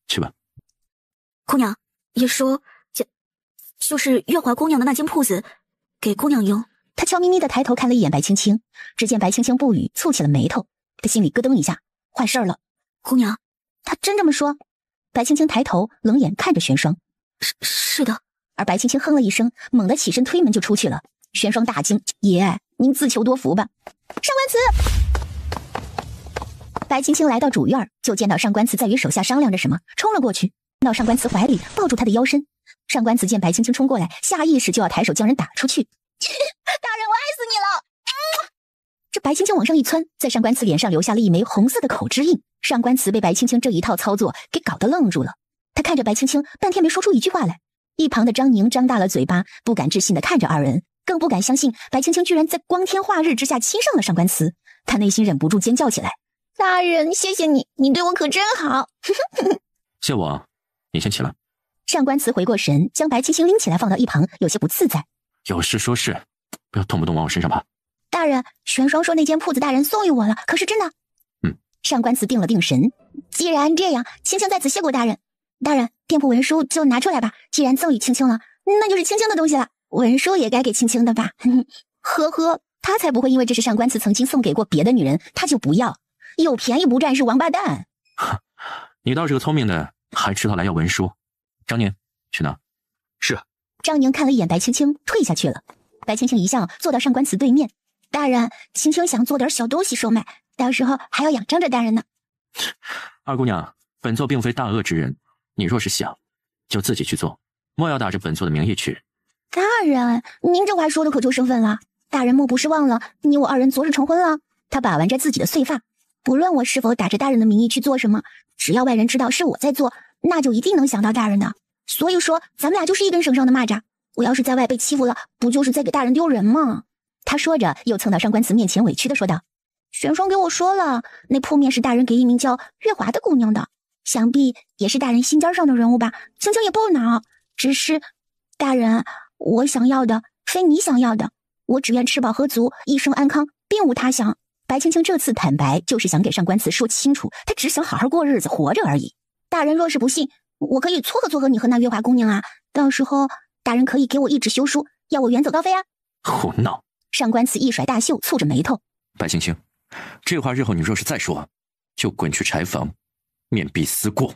去吧。姑娘，爷说就是月华姑娘的那间铺子，给姑娘用。他悄咪咪地抬头看了一眼白青青，只见白青青不语，蹙起了眉头，他心里咯噔一下，坏事了。姑娘，他真这么说？白青青抬头冷眼看着玄霜，是的。而白青青哼了一声，猛地起身推门就出去了。玄霜大惊：爷，您自求多福吧。上官祠！白青青来到主院，就见到上官祠在与手下商量着什么，冲了过去，到上官祠怀里，抱住他的腰身。上官祠见白青青冲过来，下意识就要抬手将人打出去。大人，我爱死你了！这白青青往上一窜，在上官祠脸上留下了一枚红色的口汁印。上官祠被白青青这一套操作给搞得愣住了，他看着白青青，半天没说出一句话来。一旁的张宁张大了嘴巴，不敢置信地看着二人，更不敢相信白青青居然在光天化日之下亲上了上官祠。他内心忍不住尖叫起来：大人，谢谢你，你对我可真好。谢我，你先起来。上官祠回过神，将白青青拎起来放到一旁，有些不自在。有事说事，不要动不动往我身上爬。大大人，玄霜说那间铺子大人送与我了，可是真的？上官慈定了定神，既然这样，青青在此谢过大人。大人，店铺文书就拿出来吧，既然赠与青青了，那就是青青的东西了，文书也该给青青的吧。呵呵，他才不会因为这是上官慈曾经送给过别的女人，他就不要，有便宜不占是王八蛋。你倒是个聪明的，还知道来要文书。张宁，去拿。是。张宁看了一眼白青青，退下去了。白青青一笑，坐到上官慈对面。大人，青青想做点小东西售卖，到时候还要仰仗着大人呢。二姑娘，本座并非大恶之人，你若是想，就自己去做，莫要打着本座的名义去。大人，您这话说的可就生分了。大人莫不是忘了你我二人昨日成婚了？他把玩着自己的碎发，不论我是否打着大人的名义去做什么，只要外人知道是我在做，那就一定能想到大人的。所以说，咱们俩就是一根绳上的蚂蚱。我要是在外被欺负了，不就是在给大人丢人吗？他说着，又蹭到上官慈面前，委屈的说道：“玄霜给我说了，那铺面是大人给一名叫月华的姑娘的，想必也是大人心尖上的人物吧。青青也不恼，只是大人，我想要的非你想要的，我只愿吃饱喝足，一生安康，并无他想。”白青青这次坦白，就是想给上官慈说清楚，她只想好好过日子，活着而已。大人若是不信，我可以撮合你和那月华姑娘啊，到时候大人可以给我一纸休书，要我远走高飞啊。胡闹！上官慈一甩大袖，蹙着眉头。白青青，这话日后你若是再说，就滚去柴房，面壁思过。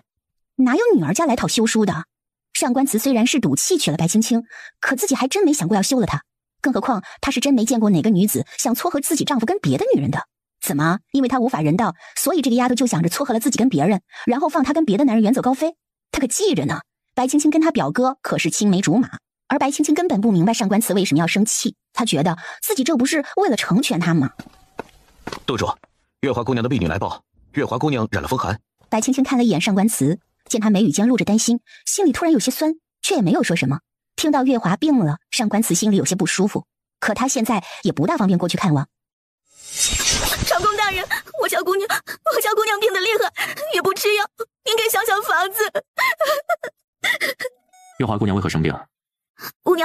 哪有女儿家来讨休书的？上官慈虽然是赌气娶了白青青，可自己还真没想过要休了她。更何况她是真没见过哪个女子想撮合自己丈夫跟别的女人的。怎么？因为她无法人道，所以这个丫头就想着撮合了自己跟别人，然后放她跟别的男人远走高飞？她可记着呢，白青青跟她表哥可是青梅竹马，而白青青根本不明白上官慈为什么要生气，她觉得自己这不是为了成全她吗？督主，月华姑娘的婢女来报，月华姑娘染了风寒。白青青看了一眼上官慈，见她眉宇间露着担心，心里突然有些酸，却也没有说什么。听到月华病了，上官慈心里有些不舒服，可她现在也不大方便过去看望。长公大人，我家姑娘病得厉害，也不吃药，您给想想法子。月华姑娘为何生病？姑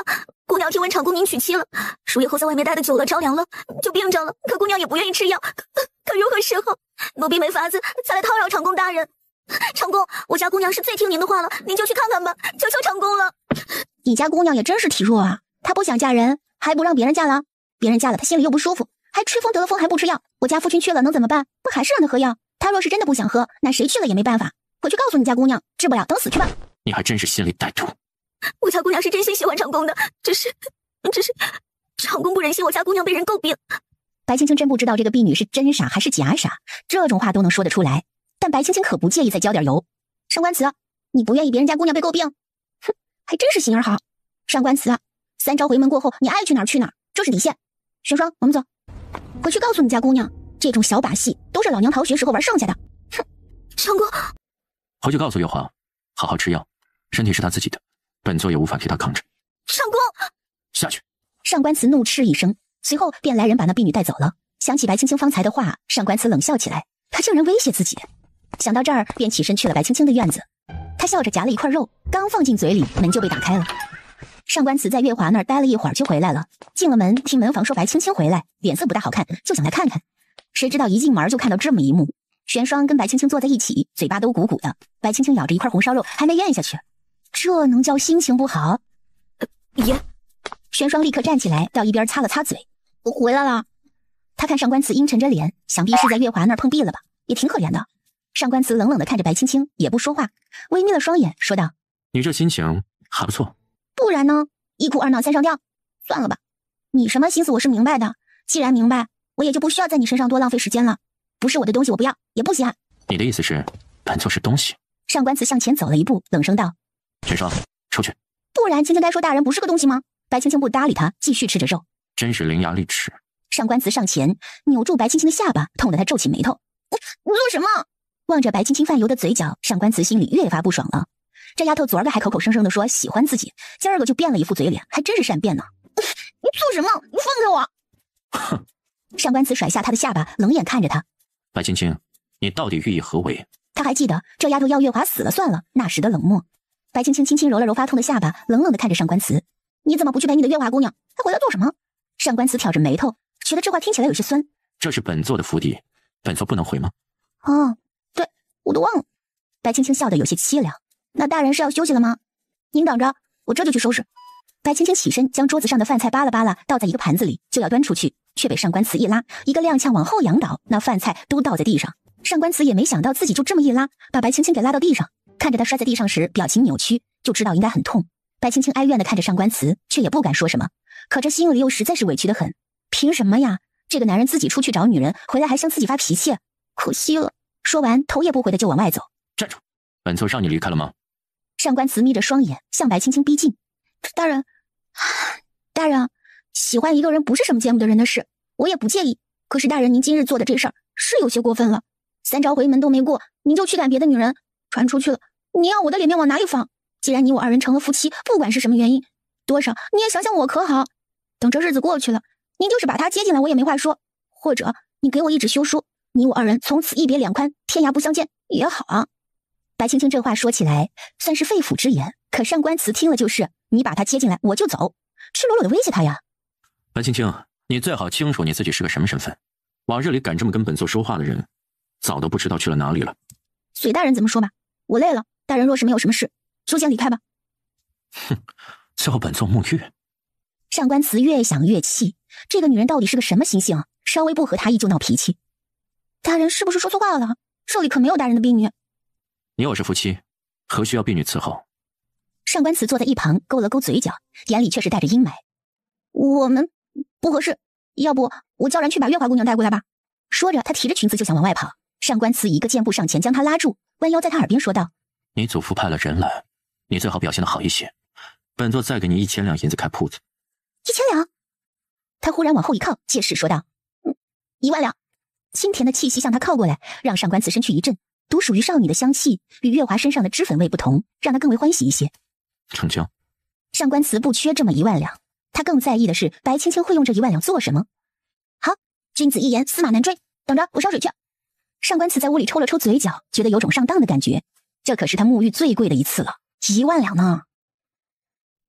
娘听闻长公您娶妻了，数月后在外面待得久了着凉了，就病着了。可姑娘也不愿意吃药，可如何是好？奴婢没法子，才来叨扰长公大人。长公，我家姑娘是最听您的话了，您就去看看吧，求求长公了。你家姑娘也真是体弱啊，她不想嫁人，还不让别人嫁了，别人嫁了她心里又不舒服，还吹风得了风还不吃药。我家夫君去了能怎么办？不还是让他喝药？他若是真的不想喝，那谁去了也没办法。回去告诉你家姑娘，治不了等死去吧。你还真是心里歹毒。我家姑娘是真心喜欢长公的，只是长公不忍心我家姑娘被人诟病。白青青真不知道这个婢女是真傻还是假傻，这种话都能说得出来。但白青青可不介意再浇点油。上官慈，你不愿意别人家姑娘被诟病？哼，还真是心眼好。上官慈，3朝回门过后，你爱去哪儿去哪儿，这是底线。玄霜，我们走，回去告诉你家姑娘，这种小把戏都是老娘逃学时候玩剩下的。哼，长公，回去告诉月华，好好吃药，身体是她自己的，本座也无法替她扛着。长公，下去。上官慈怒斥一声，随后便来人把那婢女带走了。想起白青青方才的话，上官慈冷笑起来，她竟然威胁自己。想到这儿，便起身去了白青青的院子。他笑着夹了一块肉，刚放进嘴里，门就被打开了。上官慈在月华那儿待了一会儿就回来了，进了门，听门房说白青青回来，脸色不大好看，就想来看看。谁知道一进门就看到这么一幕，玄霜跟白青青坐在一起，嘴巴都鼓鼓的，白青青咬着一块红烧肉还没咽下去，这能叫心情不好？爷，玄霜立刻站起来到一边擦了擦嘴，我回来了。他看上官慈阴沉着脸，想必是在月华那儿碰壁了吧，也挺可怜的。上官慈冷冷地看着白青青，也不说话，微眯了双眼，说道：“你这心情还不错。不然呢？一哭二闹三上吊，算了吧。你什么心思我是明白的，既然明白，我也就不需要在你身上多浪费时间了。不是我的东西我不要，也不稀罕。”你的意思是，本座是东西？上官慈向前走了一步，冷声道：“玄霜，出去。”不然青青该说大人不是个东西吗？白青青不搭理他，继续吃着肉。真是伶牙俐齿。上官慈上前扭住白青青的下巴，痛得他皱起眉头：“你做什么？”望着白青青泛油的嘴角，上官慈心里越发不爽了。这丫头昨儿个还口口声声地说喜欢自己，今儿个就变了一副嘴脸，还真是善变呢。你做什么？你放开我！哼！上官慈甩下他的下巴，冷眼看着他。白青青，你到底寓意何为？他还记得这丫头要月华死了算了那时的冷漠。白青青轻轻揉了揉发痛的下巴，冷冷地看着上官慈：“你怎么不去陪你的月华姑娘？还回来做什么？”上官慈挑着眉头：“觉得这话听起来有些酸。这是本座的府邸，本座不能回吗？哦，对，我都忘了。白青青笑得有些凄凉。那大人是要休息了吗？您等着，我这就去收拾。白青青起身，将桌子上的饭菜扒拉扒拉倒在一个盘子里，就要端出去，却被上官慈一拉，一个踉跄往后仰倒，那饭菜都倒在地上。上官慈也没想到自己就这么一拉，把白青青给拉到地上。看着他摔在地上时表情扭曲，就知道应该很痛。白青青哀怨地看着上官慈，却也不敢说什么，可这心里又实在是委屈得很。凭什么呀？这个男人自己出去找女人，回来还向自己发脾气，可惜了。说完，头也不回的就往外走。站住！本座让你离开了吗？上官慈眯着双眼向白青青逼近。大人，喜欢一个人不是什么见不得人的事，我也不介意。可是大人，您今日做的这事儿是有些过分了。3朝回门都没过，您就去赶别的女人，传出去了，您要我的脸面往哪里放？既然你我2人成了夫妻，不管是什么原因，多少你也想想我可好？等这日子过去了，您就是把他接进来，我也没话说。或者你给我一纸休书，你我2人从此一别两宽，天涯不相见也好啊。白青青这话说起来算是肺腑之言，可上官慈听了就是你把他接进来我就走，赤裸裸的威胁他呀。白青青，你最好清楚你自己是个什么身份。往日里敢这么跟本座说话的人，早都不知道去了哪里了。随大人怎么说吧，我累了，大人若是没有什么事，就先离开吧。哼，叫本座沐浴。上官慈越想越气，这个女人到底是个什么心性啊？稍微不合他意就闹脾气。大人是不是说错话了？这里可没有大人的婢女。你我是夫妻，何须要婢女伺候？上官慈坐在一旁勾了勾嘴角，眼里却是带着阴霾。我们不合适，要不我叫人去把月华姑娘带过来吧。说着他提着裙子就想往外跑，上官慈一个箭步上前将他拉住，弯腰在他耳边说道：你祖父派了人来，你最好表现得好一些，本座再给你1000两银子开铺子。1000两？他忽然往后一靠，借势说道：1万两。清甜的气息向他靠过来，让上官慈身躯一震，独属于少女的香气与月华身上的脂粉味不同，让他更为欢喜一些。成交。上官慈不缺这么1万两，他更在意的是白青青会用这1万两做什么。好，君子一言，驷马难追，等着我烧水去。上官慈在屋里抽了抽嘴角，觉得有种上当的感觉，这可是他沐浴最贵的一次了，1万两呢。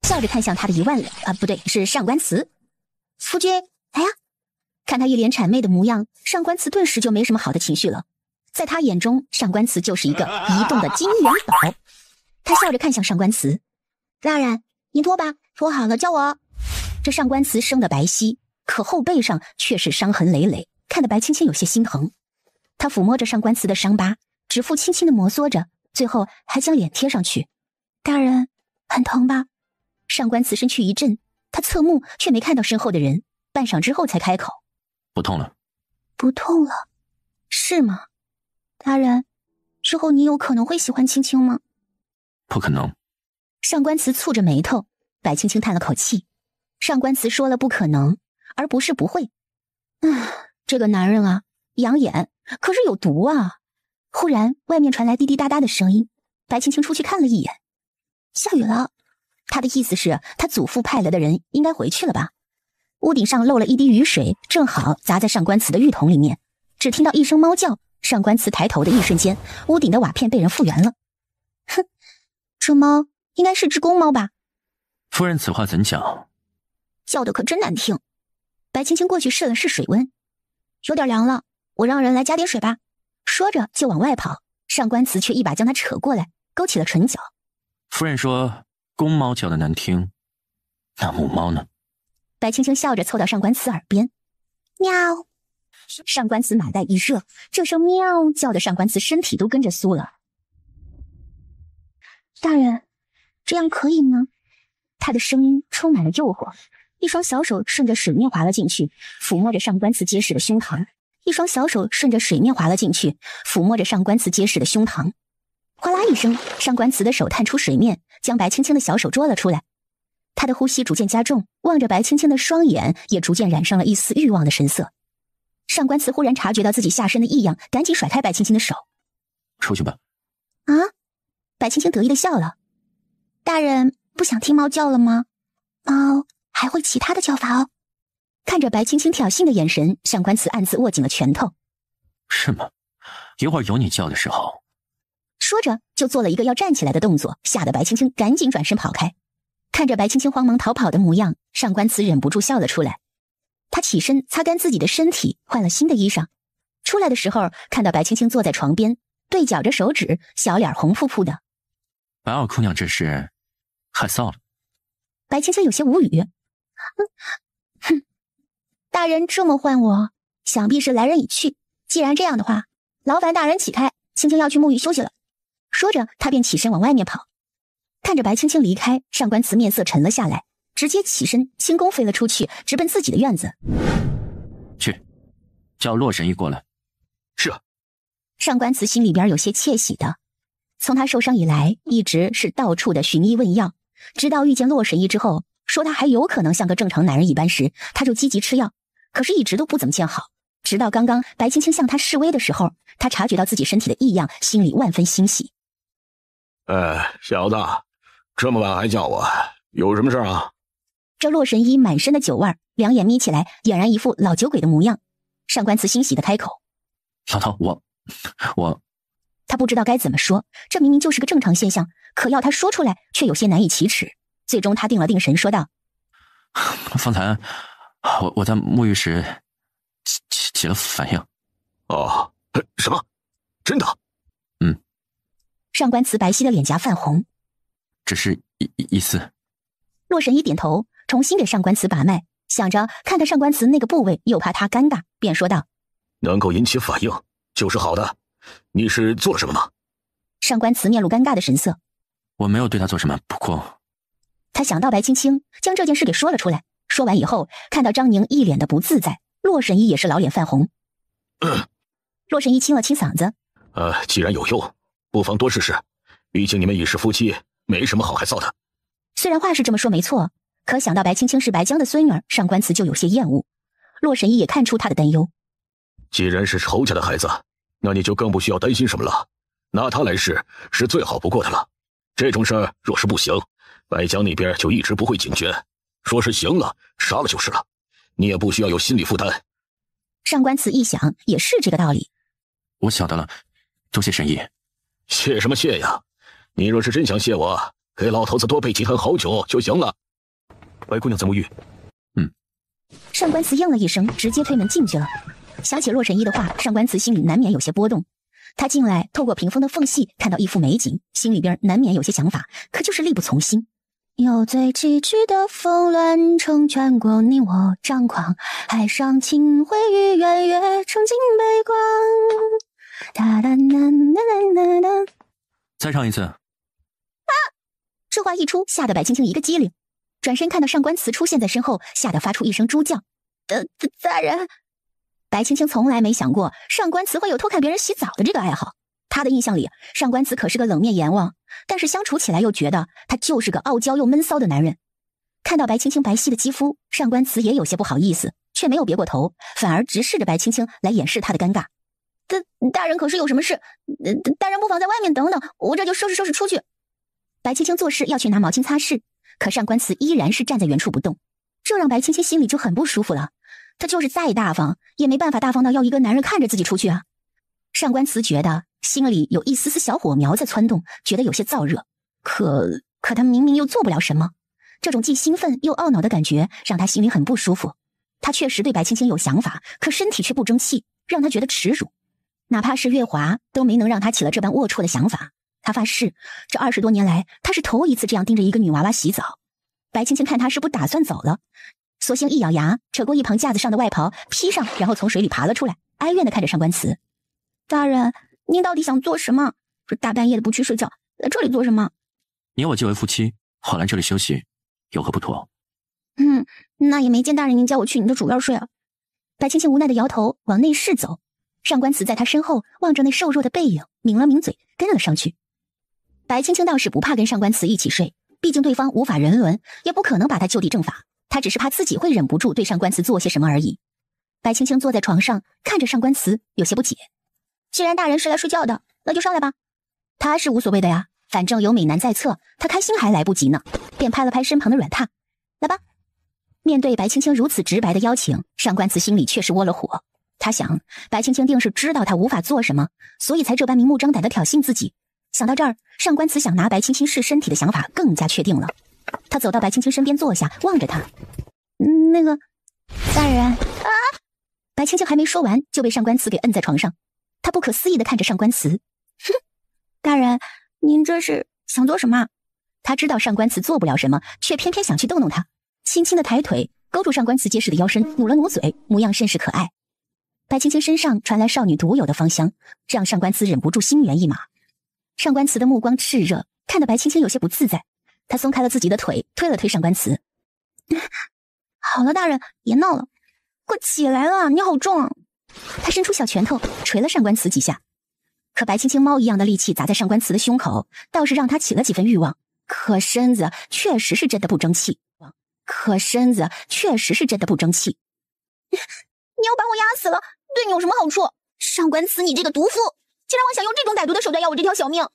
笑着看向他的1万两啊，不对，是上官慈。夫君，来呀！看他一脸谄媚的模样，上官慈顿时就没什么好的情绪了。在他眼中，上官慈就是一个移动的金元宝。他笑着看向上官慈：大人，您脱吧，脱好了叫我。这上官慈生的白皙，可后背上却是伤痕累累，看得白青青有些心疼。他抚摸着上官慈的伤疤，指腹轻轻的摩挲着，最后还将脸贴上去。大人，很疼吧？上官慈身躯一震，他侧目却没看到身后的人，半晌之后才开口：不痛了。不痛了？是吗？大人，之后你有可能会喜欢青青吗？不可能。上官慈蹙着眉头，白青青叹了口气。上官慈说了不可能，而不是不会。这个男人啊，养眼，可是有毒啊。忽然外面传来滴滴答答的声音，白青青出去看了一眼，下雨了。他的意思是他祖父派来的人应该回去了吧。屋顶上漏了一滴雨水，正好砸在上官慈的浴桶里面。只听到一声猫叫，上官慈抬头的一瞬间，屋顶的瓦片被人复原了。哼，这猫应该是只公猫吧？夫人此话怎讲？叫的可真难听。白青青过去试了试水温，有点凉了，我让人来加点水吧。说着就往外跑，上官慈却一把将他扯过来，勾起了唇角。夫人说公猫叫的难听，那母猫呢？白青青笑着凑到上官慈耳边，喵。上官慈脑袋一热，这声喵叫的上官慈身体都跟着酥了。大人，这样可以吗？他的声音充满了诱惑，一双小手顺着水面滑了进去，抚摸着上官慈结实的胸膛。一双小手顺着水面滑了进去，抚摸着上官慈结实的胸膛。哗啦一声，上官慈的手探出水面，将白青青的小手捉了出来。他的呼吸逐渐加重，望着白青青的双眼也逐渐染上了一丝欲望的神色。上官慈忽然察觉到自己下身的异样，赶紧甩开白青青的手。出去吧。啊？白青青得意的笑了。大人不想听猫叫了吗？猫还会其他的叫法哦。看着白青青挑衅的眼神，上官慈暗自握紧了拳头。是吗？一会儿有你叫的时候。说着就做了一个要站起来的动作，吓得白青青赶紧转身跑开。看着白青青慌忙逃跑的模样，上官慈忍不住笑了出来。他起身擦干自己的身体，换了新的衣裳。出来的时候，看到白青青坐在床边，对绞着手指，小脸红扑扑的。白袄姑娘这是害臊了。白青青有些无语。哼，大人这么唤我，想必是来人已去。既然这样的话，劳烦大人起开，青青要去沐浴休息了。说着，他便起身往外面跑。看着白青青离开，上官慈面色沉了下来，直接起身轻功飞了出去，直奔自己的院子。去，叫洛神医过来。是。上官慈心里边有些窃喜的，从他受伤以来，一直是到处的寻医问药，直到遇见洛神医之后，说他还有可能像个正常男人一般时，他就积极吃药，可是一直都不怎么见好。直到刚刚白青青向他示威的时候，他察觉到自己身体的异样，心里万分欣喜。小子，这么晚还叫我，有什么事啊？这洛神医满身的酒味，两眼眯起来，俨然一副老酒鬼的模样。上官慈欣喜地开口：老头，我……他不知道该怎么说，这明明就是个正常现象，可要他说出来，却有些难以启齿。最终他定了定神，说道：方才我在沐浴时起了反应。哦，什么？真的？上官慈白皙的脸颊泛红。只是一丝。洛神医点头，重新给上官慈把脉，想着看他上官慈那个部位，又怕他尴尬，便说道：能够引起反应就是好的。你是做了什么吗？上官慈面露尴尬的神色。我没有对他做什么，不过……他想到白青青，将这件事给说了出来。说完以后，看到张宁一脸的不自在，洛神医也是老脸泛红。洛神医清了清嗓子：既然有用，不妨多试试，毕竟你们已是夫妻，没什么好害臊的。虽然话是这么说没错，可想到白青青是白江的孙女儿，上官慈就有些厌恶。洛神医也看出他的担忧。既然是仇家的孩子，那你就更不需要担心什么了，拿他来试是最好不过的了。这种事若是不行，白江那边就一直不会警觉，说是行了，杀了就是了，你也不需要有心理负担。上官慈一想，也是这个道理。我晓得了，多谢神医。谢什么谢呀？你若是真想谢我，给老头子多备几坛好酒就行了。白姑娘在沐浴。上官慈应了一声，直接推门进去了。想起洛神医的话，上官慈心里难免有些波动。他进来，透过屏风的缝隙看到一幅美景，心里边难免有些想法，可就是力不从心。有最崎岖的峰峦成全过你我张狂，海上清辉与圆月澄净背光。哒哒哒哒哒哒。再唱一次。这话一出，吓得白青青一个机灵，转身看到上官慈出现在身后，吓得发出一声猪叫。大人。白青青从来没想过上官慈会有偷看别人洗澡的这个爱好。他的印象里，上官慈可是个冷面阎王，但是相处起来又觉得他就是个傲娇又闷骚的男人。看到白青青白皙的肌肤，上官慈也有些不好意思，却没有别过头，反而直视着白青青来掩饰他的尴尬。大人可是有什么事？大人不妨在外面等等，我这就收拾收拾出去。白青青做事要去拿毛巾擦拭，可上官慈依然是站在原处不动，这让白青青心里就很不舒服了。他就是再大方，也没办法大方到要一个男人看着自己出去啊。上官慈觉得心里有一丝丝小火苗在窜动，觉得有些燥热。可他明明又做不了什么，这种既兴奋又懊恼的感觉让他心里很不舒服。他确实对白青青有想法，可身体却不争气，让他觉得耻辱。哪怕是月华都没能让他起了这般龌龊的想法。他发誓，这20多年来，他是头一次这样盯着一个女娃娃洗澡。白青青看他是不打算走了，索性一咬牙，扯过一旁架子上的外袍披上，然后从水里爬了出来，哀怨地看着上官慈：大人，您到底想做什么？这大半夜的不去睡觉，来这里做什么？你我结为夫妻，好来这里休息，有何不妥？那也没见大人您叫我去你的主院睡啊。白青青无奈地摇头，往内室走。上官慈在他身后望着那瘦弱的背影，抿了抿嘴，跟了上去。白青青倒是不怕跟上官慈一起睡，毕竟对方无法人伦，也不可能把他就地正法，他只是怕自己会忍不住对上官慈做些什么而已。白青青坐在床上，看着上官慈，有些不解。既然大人是来睡觉的，那就上来吧。他是无所谓的呀，反正有美男在侧，他开心还来不及呢，便拍了拍身旁的软榻。来吧。面对白青青如此直白的邀请，上官慈心里确实窝了火。他想，白青青定是知道他无法做什么，所以才这般明目张胆的挑衅自己。想到这儿，上官慈想拿白青青试身体的想法更加确定了。他走到白青青身边坐下，望着她。大人啊！白青青还没说完，就被上官慈给摁在床上。他不可思议地看着上官慈，哼，大人，您这是想做什么？他知道上官慈做不了什么，却偏偏想去逗弄他，轻轻的抬腿勾住上官慈结实的腰身，努了努嘴，模样甚是可爱。白青青身上传来少女独有的芳香，让上官慈忍不住心猿意马。上官慈的目光炽热，看得白青青有些不自在。他松开了自己的腿，推了推上官慈。好了，大人，别闹了，快起来了，你好重啊！他伸出小拳头捶了上官慈几下，可白青青猫一样的力气砸在上官慈的胸口，倒是让他起了几分欲望。可身子确实是真的不争气。你要把我压死了，对你有什么好处？上官慈，你这个毒妇，竟然妄想用这种歹毒的手段要我这条小命！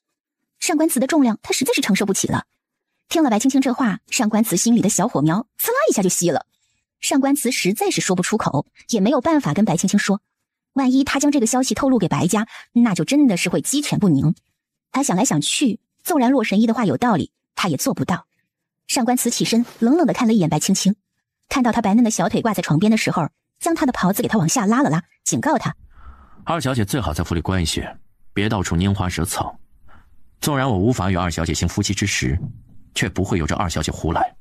上官慈的重量，他实在是承受不起了。听了白青青这话，上官慈心里的小火苗呲啦一下就熄了。上官慈实在是说不出口，也没有办法跟白青青说。万一他将这个消息透露给白家，那就真的是会鸡犬不宁。他想来想去，纵然洛神医的话有道理，他也做不到。上官慈起身，冷冷地看了一眼白青青，看到他白嫩的小腿挂在床边的时候，将他的袍子给他往下拉了拉，警告他：二小姐最好在府里乖一些，别到处拈花惹草。纵然我无法与二小姐行夫妻之实，却不会有这二小姐胡来。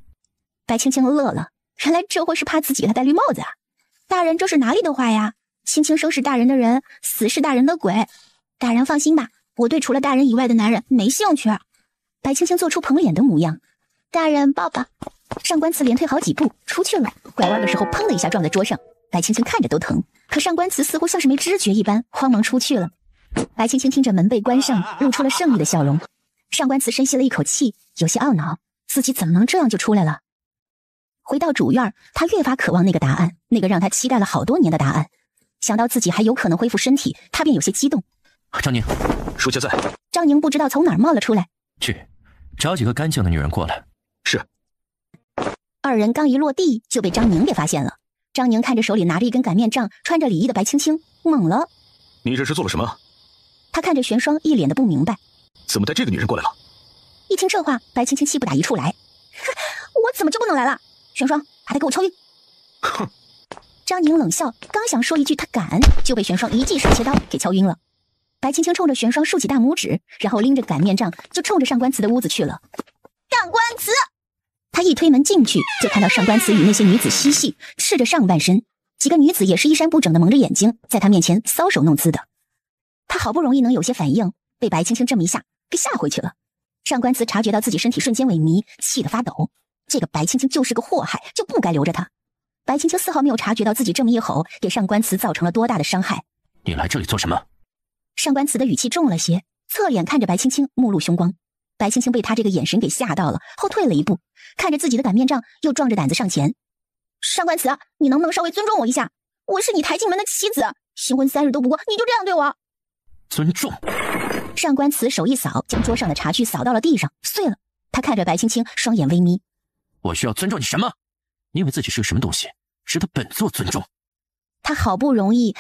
白青青乐了，原来这货是怕自己给他戴绿帽子啊！大人这是哪里的话呀？青青生是大人的人，死是大人的鬼。大人放心吧，我对除了大人以外的男人没兴趣。白青青做出捧脸的模样。大人抱抱。上官慈连退好几步出去了，拐弯的时候砰的一下撞在桌上，白青青看着都疼。可上官慈似乎像是没知觉一般，慌忙出去了。白青青听着门被关上，露出了胜利的笑容。上官慈深吸了一口气，有些懊恼，自己怎么能这样就出来了。回到主院，他越发渴望那个答案，那个让他期待了好多年的答案。想到自己还有可能恢复身体，他便有些激动。张宁，属下在。张宁不知道从哪儿冒了出来，去找几个干净的女人过来。是。二人刚一落地，就被张宁给发现了。张宁看着手里拿着一根擀面杖，穿着礼衣的白青青，懵了。你这是做了什么？他看着玄霜，一脸的不明白，怎么带这个女人过来了？一听这话，白青青气不打一处来，我怎么就不能来了？玄霜，把他给我敲晕！哼！张宁冷笑，刚想说一句他敢，就被玄霜一记水切刀给敲晕了。白青青冲着玄霜竖起大拇指，然后拎着擀面杖就冲着上官慈的屋子去了。上官慈，他一推门进去，就看到上官慈与那些女子嬉戏，赤着上半身，几个女子也是衣衫不整的蒙着眼睛，在他面前搔首弄姿的。他好不容易能有些反应，被白青青这么一下给吓回去了。上官慈察觉到自己身体瞬间萎靡，气得发抖。这个白青青就是个祸害，就不该留着她。白青青丝毫没有察觉到自己这么一吼，给上官慈造成了多大的伤害。你来这里做什么？上官慈的语气重了些，侧脸看着白青青，目露凶光。白青青被他这个眼神给吓到了，后退了一步，看着自己的擀面杖，又壮着胆子上前。上官慈，你能不能稍微尊重我一下？我是你抬进门的妻子，新婚3日都不过，你就这样对我？尊重。上官慈手一扫，将桌上的茶具扫到了地上，碎了。他看着白青青，双眼微眯。我需要尊重你什么？你以为自己是个什么东西，值得本座尊重？他好不容易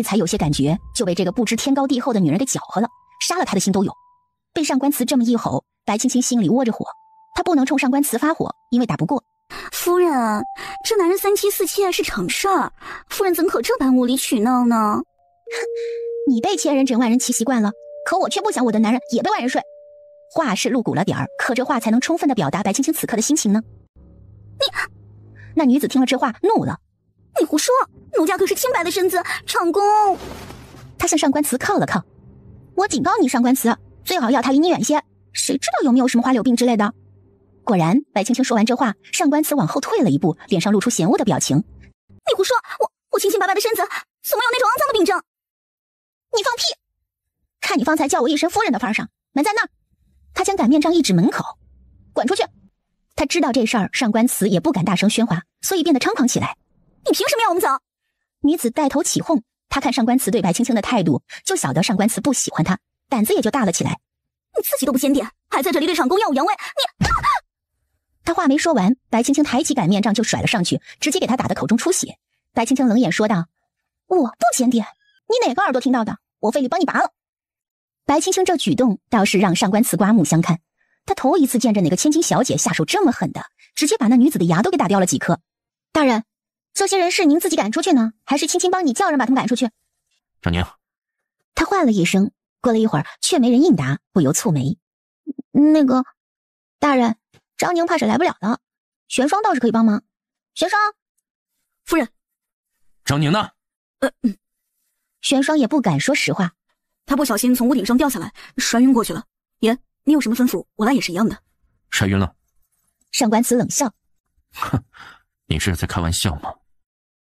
才有些感觉，就被这个不知天高地厚的女人给搅和了，杀了他的心都有。被上官慈这么一吼，白青青心里窝着火，他不能冲上官慈发火，因为打不过。夫人，这男人3妻4妾是常事儿，夫人怎可这般无理取闹呢？你被千人整万人骑习惯了，可我却不想我的男人也被万人睡。话是露骨了点儿，可这话才能充分的表达白青青此刻的心情呢。那女子听了这话怒了，你胡说，奴家可是清白的身子，长公。她向上官慈靠了靠，我警告你，上官慈，最好要他离你远些，谁知道有没有什么花柳病之类的。果然，白青青说完这话，上官慈往后退了一步，脸上露出嫌恶的表情。你胡说，我清清白白的身子，怎么有那种肮脏的病症？你放屁！看你方才叫我一声夫人的份上，门在那儿。他将擀面杖一指门口，滚出去！他知道这事儿，上官慈也不敢大声喧哗，所以变得猖狂起来。你凭什么要我们走？女子带头起哄，她看上官慈对白青青的态度，就晓得上官慈不喜欢她，胆子也就大了起来。你自己都不检点，还在这里对长公耀武扬威，你……他话没说完，白青青抬起擀面杖就甩了上去，直接给他打得口中出血。白青青冷眼说道：“我不检点，你哪个耳朵听到的？我费力帮你拔了。”白青青这举动倒是让上官慈刮目相看，他头一次见着哪个千金小姐下手这么狠的，直接把那女子的牙都给打掉了几颗。大人，这些人是您自己赶出去呢，还是青青帮你叫人把他们赶出去？张宁，他唤了一声，过了一会儿却没人应答，不由蹙眉。那个，大人，张宁怕是来不了了，玄霜倒是可以帮忙。玄霜，夫人。张宁呢？玄霜也不敢说实话。他不小心从屋顶上掉下来，摔晕过去了。爷，你有什么吩咐，我来也是一样的。摔晕了。上官慈冷笑。哼，你是在开玩笑吗？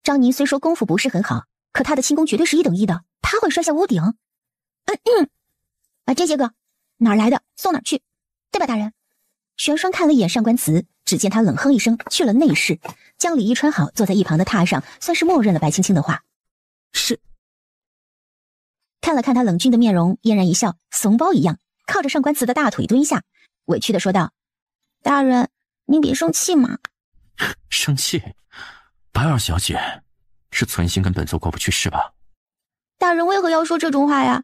张宁虽说功夫不是很好，可他的轻功绝对是1等1的，他会摔下屋顶。这些个哪儿来的，送哪儿去，对吧，大人？玄霜看了一眼上官慈，只见他冷哼一声，去了内室，将礼衣穿好，坐在一旁的榻上，算是默认了白青青的话。是。看了看他冷峻的面容，嫣然一笑，怂包一样靠着上官慈的大腿蹲下，委屈的说道：“大人，您别生气嘛。”生气？白二小姐是存心跟本座过不去是吧？大人为何要说这种话呀？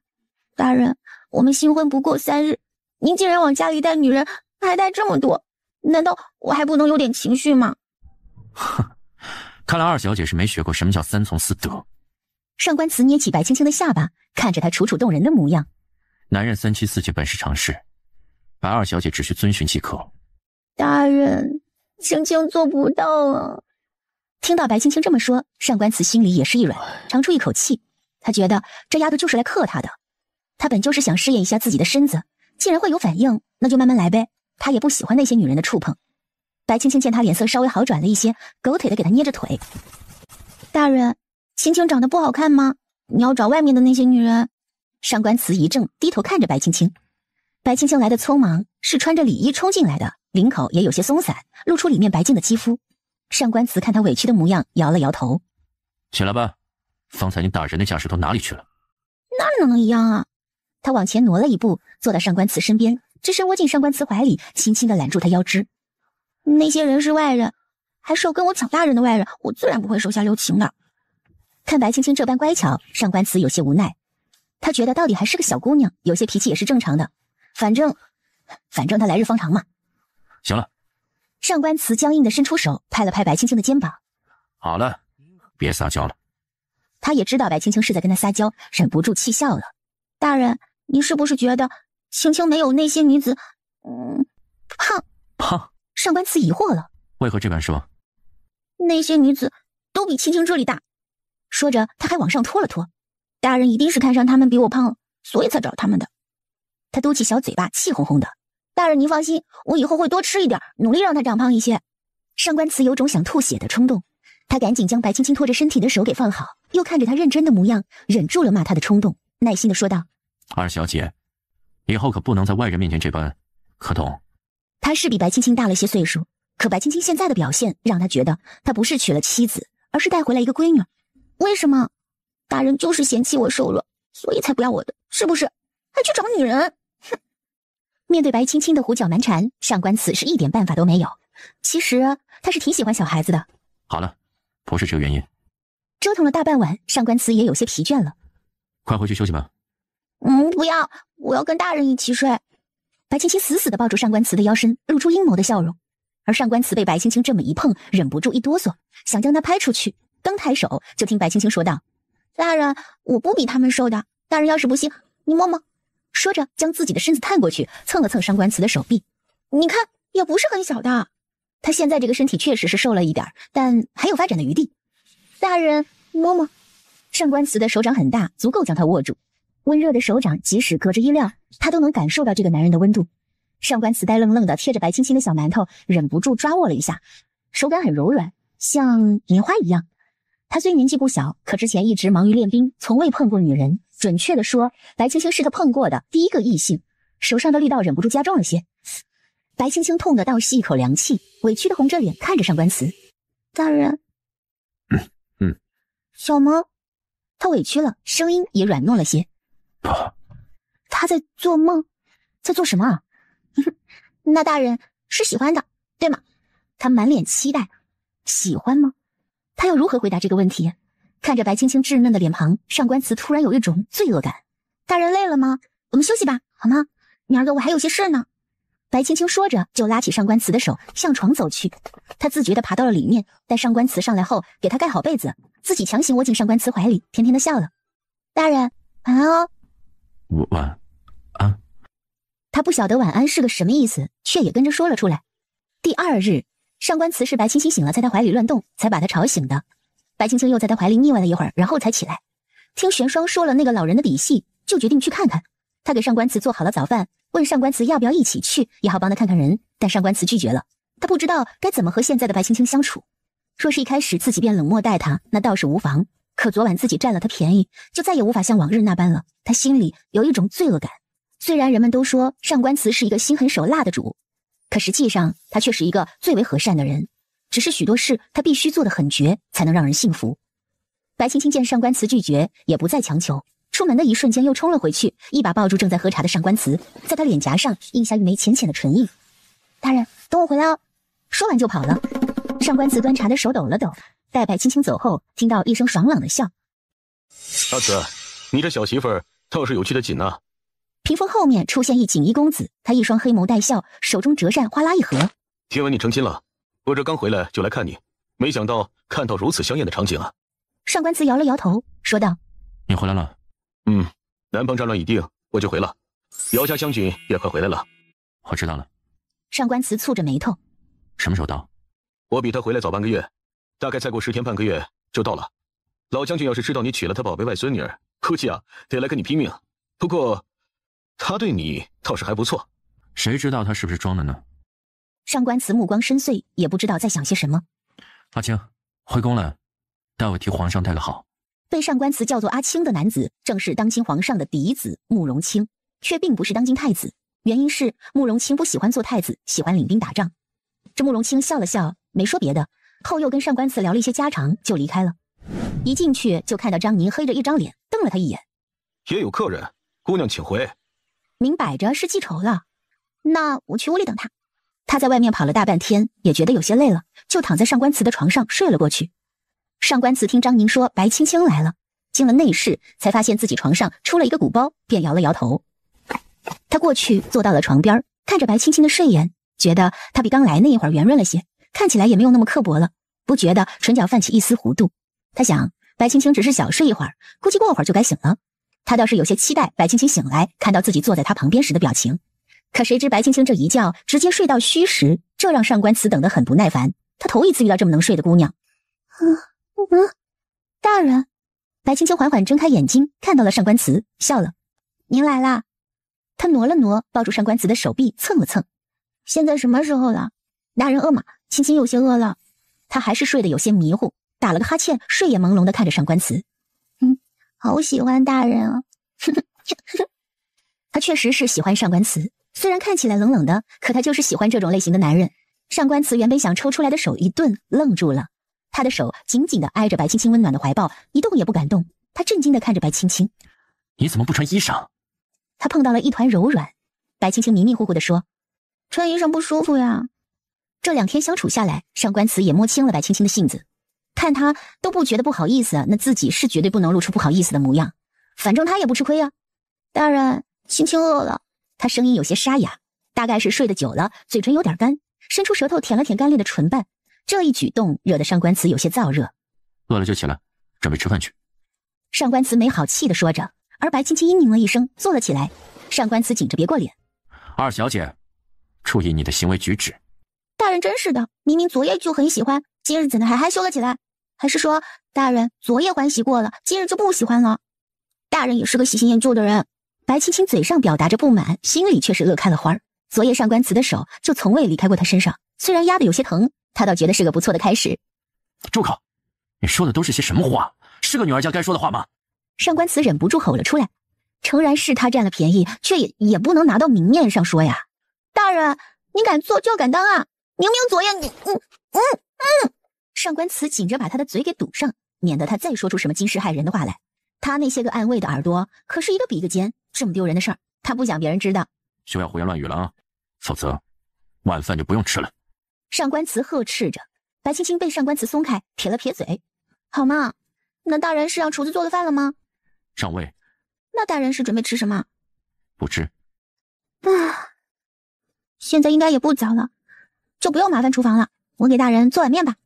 大人，我们新婚不过3日，您竟然往家里带女人，还带这么多，难道我还不能有点情绪吗？哼，看来二小姐是没学过什么叫3从4德。上官慈捏起白青青的下巴，看着她楚楚动人的模样。男人3妻4妾本是常事，白二小姐只需遵循即可。大人，青青做不到啊。听到白青青这么说，上官慈心里也是一软，长出一口气。他觉得这丫头就是来克他的。他本就是想试验一下自己的身子，既然会有反应，那就慢慢来呗。他也不喜欢那些女人的触碰。白青青见他脸色稍微好转了一些，狗腿的给他捏着腿。大人，青青长得不好看吗？你要找外面的那些女人。上官慈一怔，低头看着白青青。白青青来的匆忙，是穿着礼衣冲进来的，领口也有些松散，露出里面白净的肌肤。上官慈看他委屈的模样，摇了摇头。起来吧，方才你打人的架势都哪里去了？哪能一样啊？他往前挪了一步，坐到上官慈身边，只身窝进上官慈怀里，轻轻地揽住他腰肢。那些人是外人，还是要跟我抢大人的外人，我自然不会手下留情的。看白青青这般乖巧，上官慈有些无奈。他觉得到底还是个小姑娘，有些脾气也是正常的。反正他来日方长嘛。行了。上官慈僵硬地伸出手，拍了拍白青青的肩膀。好了，别撒娇了。他也知道白青青是在跟他撒娇，忍不住气笑了。大人，你是不是觉得青青没有那些女子，胖？上官慈疑惑了。为何这般说？那些女子都比青青这里大。说着，他还往上拖了拖。大人一定是看上她们比我胖了，所以才找他们的。他嘟起小嘴巴，气哄哄的。大人您放心，我以后会多吃一点，努力让她长胖一些。上官慈有种想吐血的冲动，他赶紧将白青青拖着身体的手给放好，又看着她认真的模样，忍住了骂她的冲动，耐心的说道：二小姐，以后可不能在外人面前这般，可懂？他是比白青青大了些岁数，可白青青现在的表现让他觉得他不是娶了妻子，而是带回来一个闺女。为什么？大人就是嫌弃我瘦弱，所以才不要我的，是不是？还去找女人？哼！面对白青青的胡搅蛮缠，上官慈是一点办法都没有。其实他是挺喜欢小孩子的。好了，不是这个原因。折腾了大半晚，上官慈也有些疲倦了。快回去休息吧。不要，我要跟大人一起睡。白青青死死地抱住上官慈的腰身，露出阴谋的笑容。而上官慈被白青青这么一碰，忍不住一哆嗦，想将她拍出去。刚抬手，就听白青青说道：大人，我不比他们瘦的，大人要是不信，你摸摸。说着，将自己的身子探过去，蹭了蹭上官慈的手臂。你看，也不是很小的。他现在这个身体确实是瘦了一点，但还有发展的余地。大人，摸摸。上官慈的手掌很大，足够将他握住。温热的手掌，即使隔着衣料，他都能感受到这个男人的温度。上官慈呆愣愣的贴着白青青的小馒头，忍不住抓握了一下，手感很柔软，像棉花一样。他虽年纪不小，可之前一直忙于练兵，从未碰过女人。准确的说，白青青是他碰过的第一个异性，手上的力道忍不住加重了些。白青青痛得倒吸一口凉气，委屈的红着脸看着上官慈。大人，小萌，他委屈了，声音也软糯了些。不，他在做梦，在做什么啊？那大人是喜欢的，对吗？他满脸期待。喜欢吗？他要如何回答这个问题？看着白青青稚嫩的脸庞，上官慈突然有一种罪恶感。大人累了吗？我们休息吧，好吗？明儿个我还有些事呢。白青青说着，就拉起上官慈的手向床走去。她自觉地爬到了里面，待上官慈上来后，给她盖好被子，自己强行窝进上官慈怀里，甜甜地笑了。大人，晚安哦。晚安。他不晓得晚安是个什么意思，却也跟着说了出来。第二日，上官慈是白青青醒了，在他怀里乱动，才把他吵醒的。白青青又在他怀里腻歪了一会儿，然后才起来。听玄霜说了那个老人的底细，就决定去看看。他给上官慈做好了早饭，问上官慈要不要一起去，也好帮他看看人，但上官慈拒绝了。他不知道该怎么和现在的白青青相处。若是一开始自己便冷漠待他，那倒是无妨。可昨晚自己占了他便宜，就再也无法像往日那般了。他心里有一种罪恶感。虽然人们都说上官慈是一个心狠手辣的主，可实际上他却是一个最为和善的人。只是许多事他必须做得很绝，才能让人信服。白青青见上官慈拒绝，也不再强求。出门的一瞬间又冲了回去，一把抱住正在喝茶的上官慈，在他脸颊上印下一枚浅浅的唇印。大人，等我回来哦。说完就跑了。上官慈端茶的手抖了抖，待白青青走后，听到一声爽朗的笑。阿慈，你这小媳妇儿倒是有趣的紧啊。屏风后面出现一锦衣公子，他一双黑眸带笑，手中折扇哗啦一合。听闻你成亲了，我这刚回来就来看你，没想到看到如此香艳的场景啊。上官慈摇了摇头，说道：你回来了。南方战乱已定，我就回了。姚家将军也快回来了。我知道了。上官慈蹙着眉头。什么时候到？我比他回来早半个月，大概再过10天半个月就到了。老将军要是知道你娶了他宝贝外孙女儿，估计得来跟你拼命。不过他对你倒是还不错。谁知道他是不是装的呢？上官慈目光深邃，也不知道在想些什么。阿青，回宫了，代我替皇上带个好。被上官慈叫做阿青的男子，正是当今皇上的嫡子慕容清，却并不是当今太子。原因是慕容清不喜欢做太子，喜欢领兵打仗。这慕容清笑了笑，没说别的，后又跟上官慈聊了一些家常，就离开了。一进去就看到张宁黑着一张脸，瞪了他一眼。也有客人，姑娘请回。明摆着是记仇了。那我去屋里等他。他在外面跑了大半天，也觉得有些累了，就躺在上官慈的床上睡了过去。上官慈听张宁说白青青来了，进了内室，才发现自己床上出了一个鼓包，便摇了摇头。他过去坐到了床边，看着白青青的睡颜，觉得她比刚来那一会儿圆润了些，看起来也没有那么刻薄了，不觉得唇角泛起一丝弧度。他想白青青只是小睡一会儿，估计过会儿就该醒了。他倒是有些期待白青青醒来看到自己坐在他旁边时的表情，可谁知白青青这一觉直接睡到虚时，这让上官慈等得很不耐烦。他头一次遇到这么能睡的姑娘。大人。白青青缓缓睁开眼睛，看到了上官慈，笑了。您来啦。他挪了挪，抱住上官慈的手臂蹭了蹭。现在什么时候了？大人饿吗？青青有些饿了。他还是睡得有些迷糊，打了个哈欠，睡眼朦胧地看着上官慈。好喜欢大人啊。他确实是喜欢上官慈，虽然看起来冷冷的，可他就是喜欢这种类型的男人。上官慈原本想抽出来的手一顿，愣住了。他的手紧紧地挨着白青青温暖的怀抱，一动也不敢动。他震惊地看着白青青。你怎么不穿衣裳？他碰到了一团柔软。白青青迷迷糊糊地说：穿衣裳不舒服呀。这2天相处下来，上官慈也摸清了白青青的性子，看他都不觉得不好意思，那自己是绝对不能露出不好意思的模样。反正他也不吃亏呀。大人，青青饿了。他声音有些沙哑，大概是睡得久了，嘴唇有点干，伸出舌头舔了舔干裂的唇瓣。这一举动惹得上官慈有些燥热。饿了就起来，准备吃饭去。上官慈没好气地说着，而白青青嘤咛了一声，坐了起来。上官慈紧着别过脸。二小姐，注意你的行为举止。大人真是的，明明昨夜就很喜欢，今日怎的还害羞了起来？还是说大人昨夜欢喜过了，今日就不喜欢了？大人也是个喜新厌旧的人。白青青嘴上表达着不满，心里却是乐开了花。昨夜上官慈的手就从未离开过她身上，虽然压得有些疼，她倒觉得是个不错的开始。住口！你说的都是些什么话？是个女儿家该说的话吗？上官慈忍不住吼了出来。诚然是他占了便宜，却也不能拿到明面上说呀。大人，你敢做就敢当啊！明明昨夜你……上官慈紧着把他的嘴给堵上，免得他再说出什么惊世骇人的话来。他那些个暗卫的耳朵可是一个比一个尖，这么丢人的事儿，他不想别人知道。休要胡言乱语了啊，否则晚饭就不用吃了。上官慈呵斥着。白青青被上官慈松开，撇了撇嘴。好嘛，那大人是让厨子做的饭了吗？上尉。那大人是准备吃什么？不知。现在应该也不早了，就不用麻烦厨房了，我给大人做碗面吧。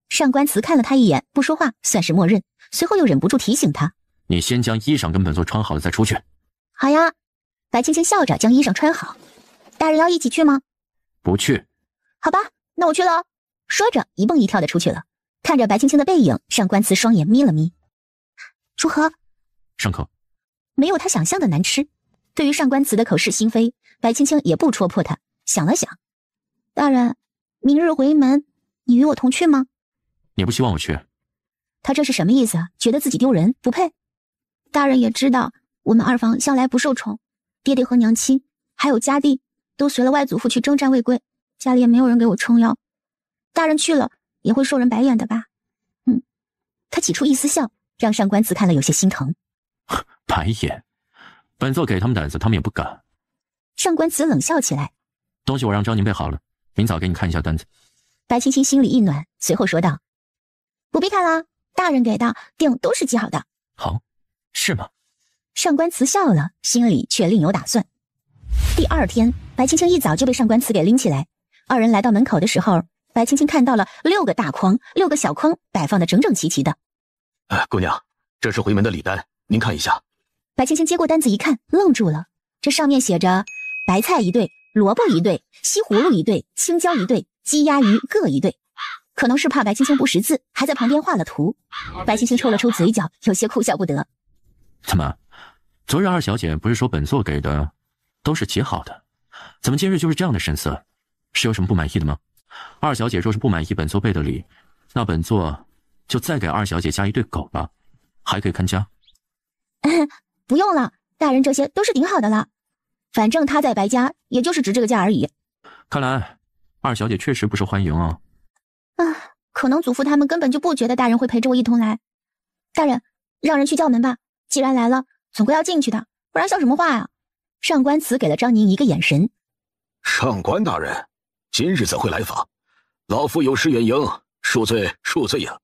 上官慈看了他一眼，不说话，算是默认，随后又忍不住提醒他：你先将衣裳跟本座穿好了再出去。好呀。白青青笑着将衣裳穿好。大人要一起去吗？不去。好吧，那我去了。说着一蹦一跳的出去了。看着白青青的背影，上官慈双眼眯了眯。如何？上口。没有他想象的难吃。对于上官慈的口是心非，白青青也不戳破他，想了想：大人，明日回门，你与我同去吗？你不希望我去？他这是什么意思啊？觉得自己丢人，不配？大人也知道，我们二房向来不受宠，爹爹和娘亲还有家弟都随了外祖父去征战未归，家里也没有人给我撑腰。大人去了也会受人白眼的吧？他挤出一丝笑，让上官慈看了有些心疼。白眼？本座给他们胆子，他们也不敢。上官慈冷笑起来。东西我让张宁备好了，明早给你看一下单子。白青青心里一暖，随后说道：不必看啦，大人给的定都是记好的。好，是吗？上官慈笑了，心里却另有打算。第二天，白青青一早就被上官慈给拎起来。二人来到门口的时候，白青青看到了6个大筐，6个小筐摆放的整整齐齐的。姑娘，这是回门的礼单，您看一下。白青青接过单子一看，愣住了。这上面写着白菜1对，萝卜1对，西葫芦1对，青椒1对，鸡鸭鱼各1对。可能是怕白青青不识字，还在旁边画了图。白青青抽了抽嘴角，有些哭笑不得。怎么，昨日二小姐不是说本座给的都是结好的，怎么今日就是这样的神色？是有什么不满意的吗？二小姐若是不满意本座备的礼，那本座就再给二小姐加1对狗吧，还可以看家。不用了，大人这些都是顶好的了，反正他在白家也就是值这个价而已。看来二小姐确实不受欢迎啊。可能祖父他们根本就不觉得大人会陪着我一同来。大人，让人去叫门吧，既然来了，总归要进去的，不然笑什么话呀？上官慈给了张宁一个眼神。上官大人，今日怎会来访？老夫有失远迎，恕罪恕罪呀。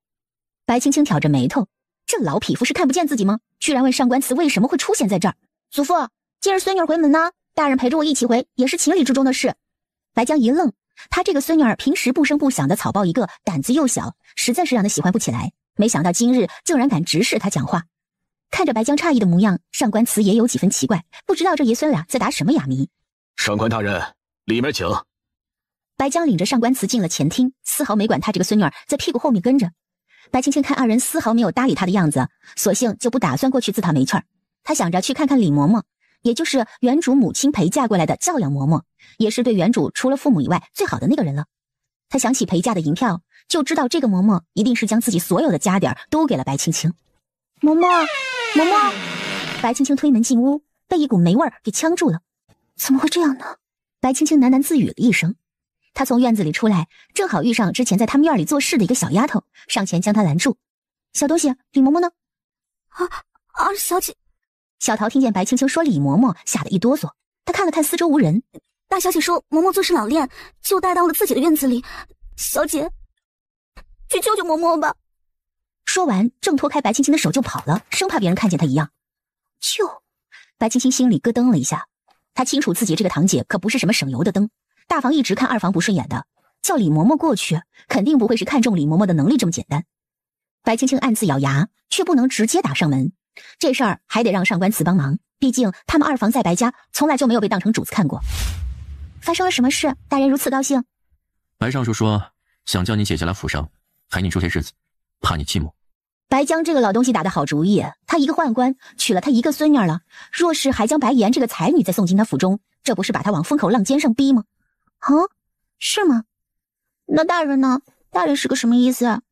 白青青挑着眉头，这老匹夫是看不见自己吗？居然问上官慈为什么会出现在这儿。祖父，今日孙女回门呢，大人陪着我一起回，也是情理之中的事。白江一愣，他这个孙女儿平时不声不响的草包一个，胆子又小，实在是让他喜欢不起来。没想到今日竟然敢直视他讲话。看着白江诧异的模样，上官慈也有几分奇怪，不知道这爷孙俩在打什么哑谜。上官大人，里面请。白江领着上官慈进了前厅，丝毫没管他这个孙女儿在屁股后面跟着。白青青看二人丝毫没有搭理他的样子，索性就不打算过去自讨没趣儿。他想着去看看李嬷嬷，也就是原主母亲陪嫁过来的教养嬷嬷，也是对原主除了父母以外最好的那个人了。他想起陪嫁的银票，就知道这个嬷嬷一定是将自己所有的家底儿都给了白青青。嬷嬷，嬷嬷！白青青推门进屋，被一股霉味儿给呛住了。怎么会这样呢？白青青喃喃自语了一声。她从院子里出来，正好遇上之前在他们院里做事的一个小丫头，上前将她拦住。小东西，李嬷嬷呢？二小姐。小桃听见白青青说李嬷嬷，吓得一哆嗦。她看了看四周无人，大小姐说嬷嬷做事老练，就带到了自己的院子里。小姐，去救救嬷嬷吧。说完，正脱开白青青的手就跑了，生怕别人看见她一样。救！白青青心里咯噔了一下，她清楚自己这个堂姐可不是什么省油的灯，大房一直看二房不顺眼的，叫李嬷嬷过去，肯定不会是看中李嬷嬷的能力这么简单。白青青暗自咬牙，却不能直接打上门，这事儿还得让上官慈帮忙，毕竟他们二房在白家从来就没有被当成主子看过。发生了什么事？大人如此高兴？白尚书说想叫你姐姐来府上陪你住些日子，怕你寂寞。白江这个老东西打得好主意，他一个宦官娶了他一个孙女了，若是还将白妍这个才女再送进他府中，这不是把他往风口浪尖上逼吗？是吗？那大人呢？大人是个什么意思？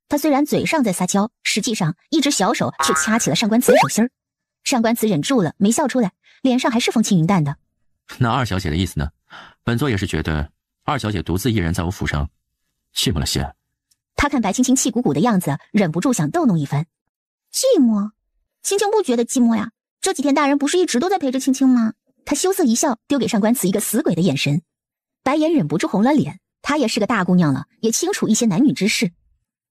他虽然嘴上在撒娇，实际上一只小手却掐起了上官慈的手心儿。上官慈忍住了，没笑出来，脸上还是风轻云淡的。那二小姐的意思呢？本座也是觉得二小姐独自一人在我府上寂寞了些。他看白青青气鼓鼓的样子，忍不住想逗弄一番。寂寞？青青不觉得寂寞呀，这几天大人不是一直都在陪着青青吗？他羞涩一笑，丢给上官慈一个死鬼的眼神。白妍忍不住红了脸，她也是个大姑娘了，也清楚一些男女之事。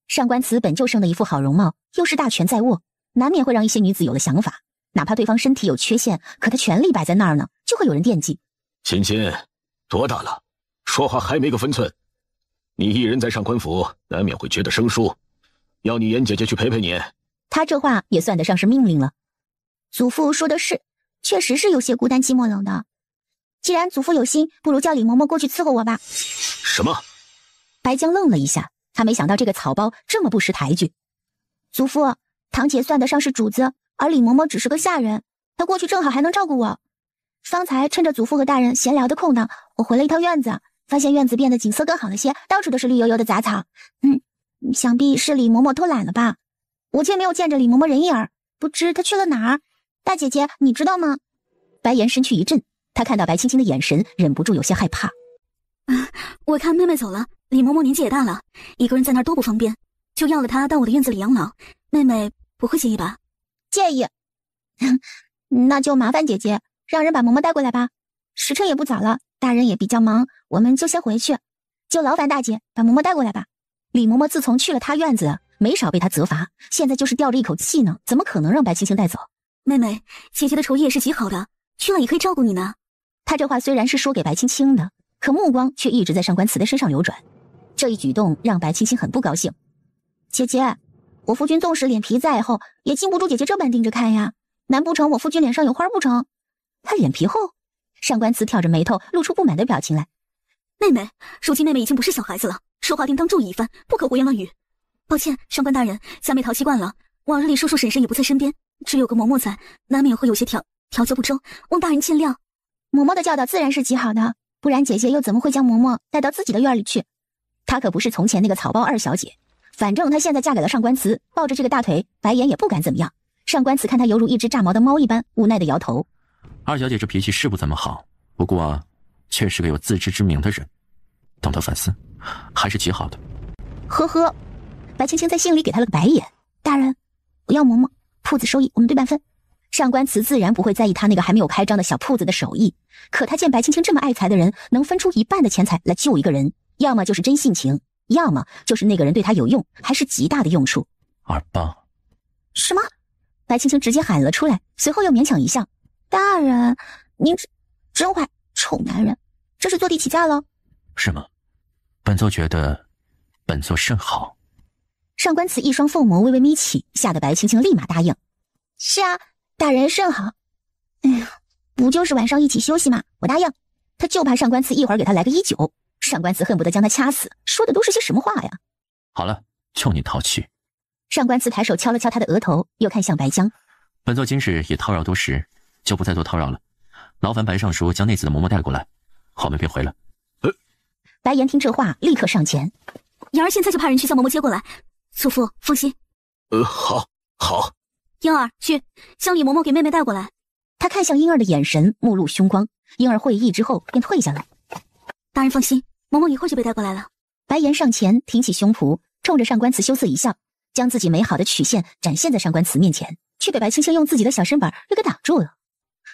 上官慈本就生的一副好容貌，又是大权在握，难免会让一些女子有了想法，哪怕对方身体有缺陷，可他权力摆在那儿呢，就会有人惦记。青青，多大了，说话还没个分寸。你一人在上官府，难免会觉得生疏，要你严姐姐去陪陪你。他这话也算得上是命令了。祖父说的是，确实是有些孤单寂寞冷的。既然祖父有心，不如叫李嬷嬷过去伺候我吧。什么？白江愣了一下，他没想到这个草包这么不识抬举。祖父，堂姐算得上是主子，而李嬷嬷只是个下人，她过去正好还能照顾我。方才趁着祖父和大人闲聊的空档，我回了一趟院子，发现院子变得景色更好了些，到处都是绿油油的杂草。想必是李嬷嬷偷懒了吧？我却没有见着李嬷嬷人影儿，不知她去了哪儿。大姐姐，你知道吗？白岩身躯一震，他看到白青青的眼神，忍不住有些害怕。我看妹妹走了，李嬷嬷年纪也大了，一个人在那儿多不方便，就要了她到我的院子里养老。妹妹不会介意吧？介意。那就麻烦姐姐，让人把嬷嬷带过来吧。时辰也不早了，大人也比较忙，我们就先回去。就劳烦大姐把嬷嬷带过来吧。李嬷嬷自从去了他院子，没少被他责罚，现在就是吊着一口气呢，怎么可能让白青青带走？妹妹，姐姐的厨艺也是极好的，去了也可以照顾你呢。他这话虽然是说给白青青的，可目光却一直在上官慈的身上流转。这一举动让白青青很不高兴。姐姐，我夫君纵使脸皮再厚，也禁不住姐姐这般盯着看呀。难不成我夫君脸上有花不成？他脸皮厚？上官慈挑着眉头，露出不满的表情来。妹妹，如今妹妹已经不是小孩子了，说话定当注意一番，不可胡言乱语。抱歉，上官大人，小妹淘气惯了，往日里叔叔婶婶也不在身边，只有个嬷嬷在，难免会有些调教不周，望大人见谅。嬷嬷的教导自然是极好的，不然姐姐又怎么会将嬷嬷带到自己的院里去？她可不是从前那个草包二小姐，反正她现在嫁给了上官慈，抱着这个大腿，白眼也不敢怎么样。上官慈看她犹如一只炸毛的猫一般，无奈的摇头。二小姐这脾气是不怎么好，不过却是个有自知之明的人，懂得反思，还是极好的。呵呵，白青青在心里给他了个白眼。大人，我要嬷嬷，铺子收益我们对半分。上官慈自然不会在意他那个还没有开张的小铺子的手艺，可他见白青青这么爱财的人，能分出一半的钱财来救一个人，要么就是真性情，要么就是那个人对他有用，还是极大的用处。二爸。什么？白青青直接喊了出来，随后又勉强一笑。大人，您真坏，臭男人，这是坐地起价了。是吗？本座觉得本座甚好。上官慈一双凤眸微微眯起，吓得白青青立马答应。是啊，大人甚好。哎呀，不就是晚上一起休息吗？我答应。他就怕上官慈一会儿给他来个1-9，上官慈恨不得将他掐死，说的都是些什么话呀？好了，就你淘气。上官慈抬手敲了敲他的额头，又看向白江。本座今日也叨扰多时，就不再做叨扰了。劳烦白尚书将内子的嬷嬷带过来，后面便回了。白岩听这话，立刻上前。妍儿现在就派人去将嬷嬷接过来。祖父放心。好。婴儿去将李嬷嬷给妹妹带过来。他看向婴儿的眼神目露凶光，婴儿会意之后便退下来。大人放心，嬷嬷一会儿就被带过来了。白岩上前挺起胸脯，冲着上官慈羞涩一笑，将自己美好的曲线展现在上官慈面前，却被白青青用自己的小身板又给挡住了。